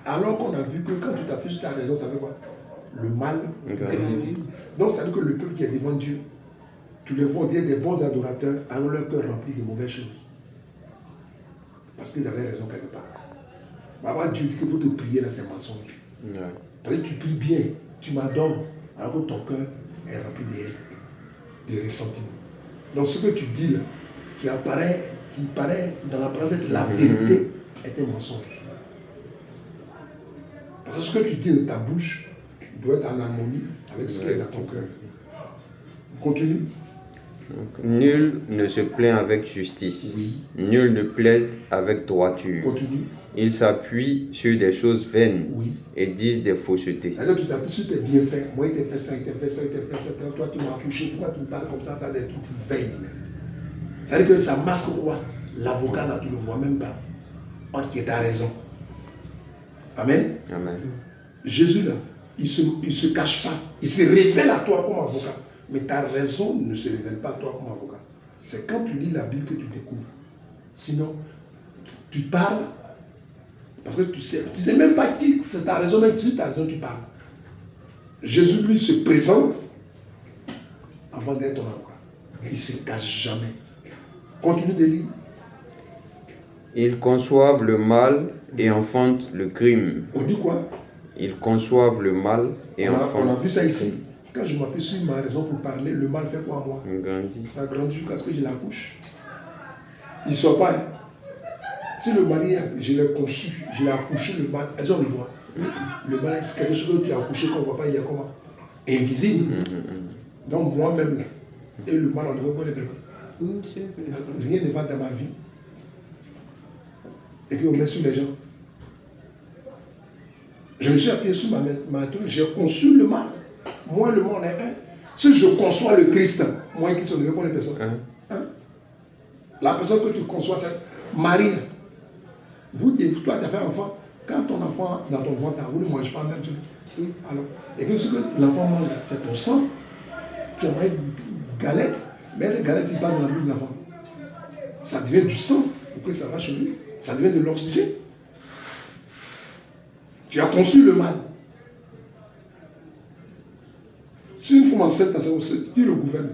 Alors qu'on a vu que quand tu t'appuies sur sa raison, ça veut quoi? Le mal est rendu. Donc ça veut dire que le peuple qui est devant Dieu, tu les vois dire des bons adorateurs, alors leur cœur rempli de mauvaises choses. Parce qu'ils avaient raison quelque part. Avant Dieu dit qu'il faut te prier là, c'est mensonge. Ouais. Parce que tu pries bien, tu m'adores, alors que ton cœur est rempli de ressentiments. Donc ce que tu dis là, qui paraît dans la présence de la vérité, est un mensonge. Parce que ce que tu dis de ta bouche doit être en harmonie avec ce qui est dans ton cœur. Continue. Donc, nul ne se plaint avec justice. Oui. Nul ne plaide avec droiture. Continue. Ils s'appuient sur des choses vaines Oui. et disent des faussetés. Alors tu t'appuies sur tes bienfaits. Moi, il t'a fait ça, il t'a fait ça, il t'a fait ça. Toi, tu m'as touché. Pourquoi tu me parles comme ça? Tu as des trucs vaines. C'est-à-dire que ça masque quoi? L'avocat là, tu ne le vois même pas. Parce qu'il a raison. Amen. Amen. Jésus là, il se cache pas. Il se révèle à toi comme avocat. Mais ta raison ne se révèle pas à toi comme avocat. C'est quand tu lis la Bible que tu découvres. Sinon, tu parles parce que tu sais même pas qui c'est ta raison, même si ta raison tu parles. Jésus lui se présente avant d'être ton avocat. Il ne se cache jamais. Continue de lire. Ils conçoivent le mal et enfantent le crime. On dit quoi? Ils conçoivent le mal et On a enfantent vu ça le ici. crime. Quand je m'appuie sur ma raison pour parler, le mal fait quoi à moi? On grandit. Ça grandit jusqu'à ce que je l'accouche. Il ne sort pas. Hein. Si le mari, je l'ai conçu, je l'ai accouché, le mal, elles ont le voit. Le mal, c'est quelque chose que tu as accouché qu'on ne voit pas, il y a comment? Invisible. Donc moi-même, là, et le mal, on devrait pas le faire. Rien ne va dans ma vie. Et puis on met sur les gens. Je me suis appuyé sur ma tour, j'ai conçu le mal. Moi, le monde est un. Si je conçois le Christ, moi et Christ, on ne devrait pas les personnes. Hein? La personne que tu conçois, c'est Marie. Toi, tu as fait un enfant. Quand ton enfant, dans ton ventre, vous ne mangez pas même chose. Alors, et puis ce que l'enfant mange, c'est ton sang. Tu as mangé galette, mais cette galette, il part dans la bouche de l'enfant. Ça devient du sang pour que ça va chez lui. Ça devient de l'oxygène. Tu as conçu le mal. Si une femme enceinte, qui le gouverne?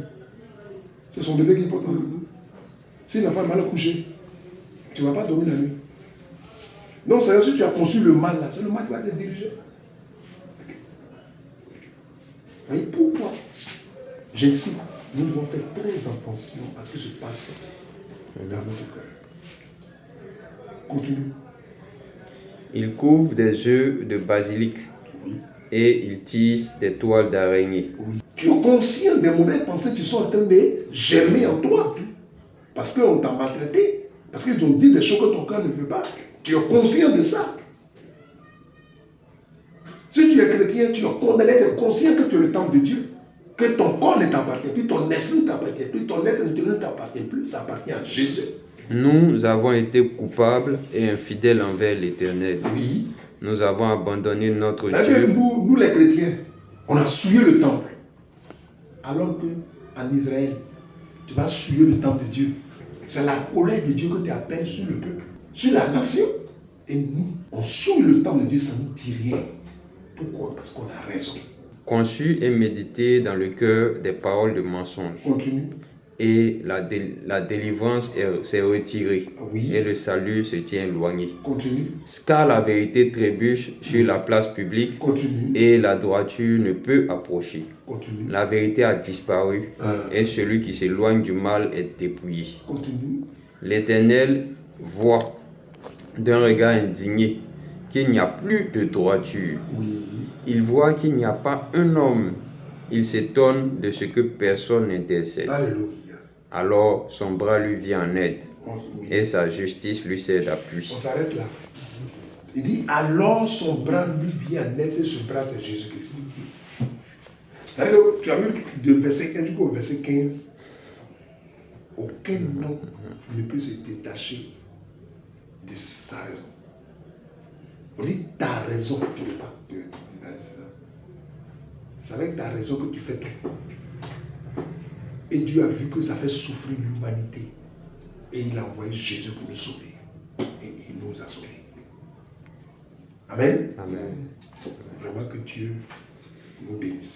C'est son bébé qui porte en lui. Si une femme est mal couchée, tu ne vas pas dormir la nuit. Donc, c'est si tu as conçu le mal là, c'est le mal qui va te diriger. Et pourquoi? J'insiste, nous devons faire très attention à ce qui se passe dans notre cœur. Continue. Ils couvrent des œufs de basilic et ils tissent des toiles d'araignée. Oui. Tu es conscient des mauvaises pensées qui sont en train de germer en toi. Parce qu'on t'a maltraité. Parce qu'ils ont dit des choses que ton cœur ne veut pas. Tu es conscient de ça. Si tu es chrétien, tu es condamné, tu es conscient que tu es le temple de Dieu. Que ton corps ne t'appartient plus, ton esprit ne t'appartient plus, ton être ne t'appartient plus. Ça appartient à Jésus. Nous avons été coupables et infidèles envers l'Éternel. Oui. Nous avons abandonné notre C'est-à-dire Dieu. que nous les chrétiens, on a souillé le temple. Alors qu'en Israël, tu vas souiller le temple de Dieu. C'est la colère de Dieu que tu appelles sur le peuple, sur la nation. Et nous, on souille le temple de Dieu, ça ne nous dit rien. Pourquoi? Parce qu'on a raison. Conçu et médité dans le cœur des paroles de mensonge. Continue. Et la délivrance s'est retirée. Oui. Et le salut se tient éloigné. Continue. Car la vérité trébuche sur la place publique. Continue. Et la droiture ne peut approcher. Continue. La vérité a disparu. Et celui qui s'éloigne du mal est dépouillé. Continue. L'Éternel voit d'un regard indigné qu'il n'y a plus de droiture. Oui. Il voit qu'il n'y a pas un homme. Il s'étonne de ce que personne n'intercède. Alléluia. Alors son bras lui vient en aide Oui. et sa justice lui sert d'appui. On s'arrête là. Il dit, alors son bras lui vient en aide et ce bras c'est Jésus-Christ. C'est-à-dire que tu as vu de verset 1 jusqu'au verset 15, aucun homme ne peut se détacher de sa raison. On dit ta raison, tu ne peux pas te détacher de ça. C'est avec ta raison que tu fais tout. Et Dieu a vu que ça fait souffrir l'humanité. Et il a envoyé Jésus pour nous sauver. Et il nous a sauvés. Amen. Amen. Vraiment que Dieu nous bénisse.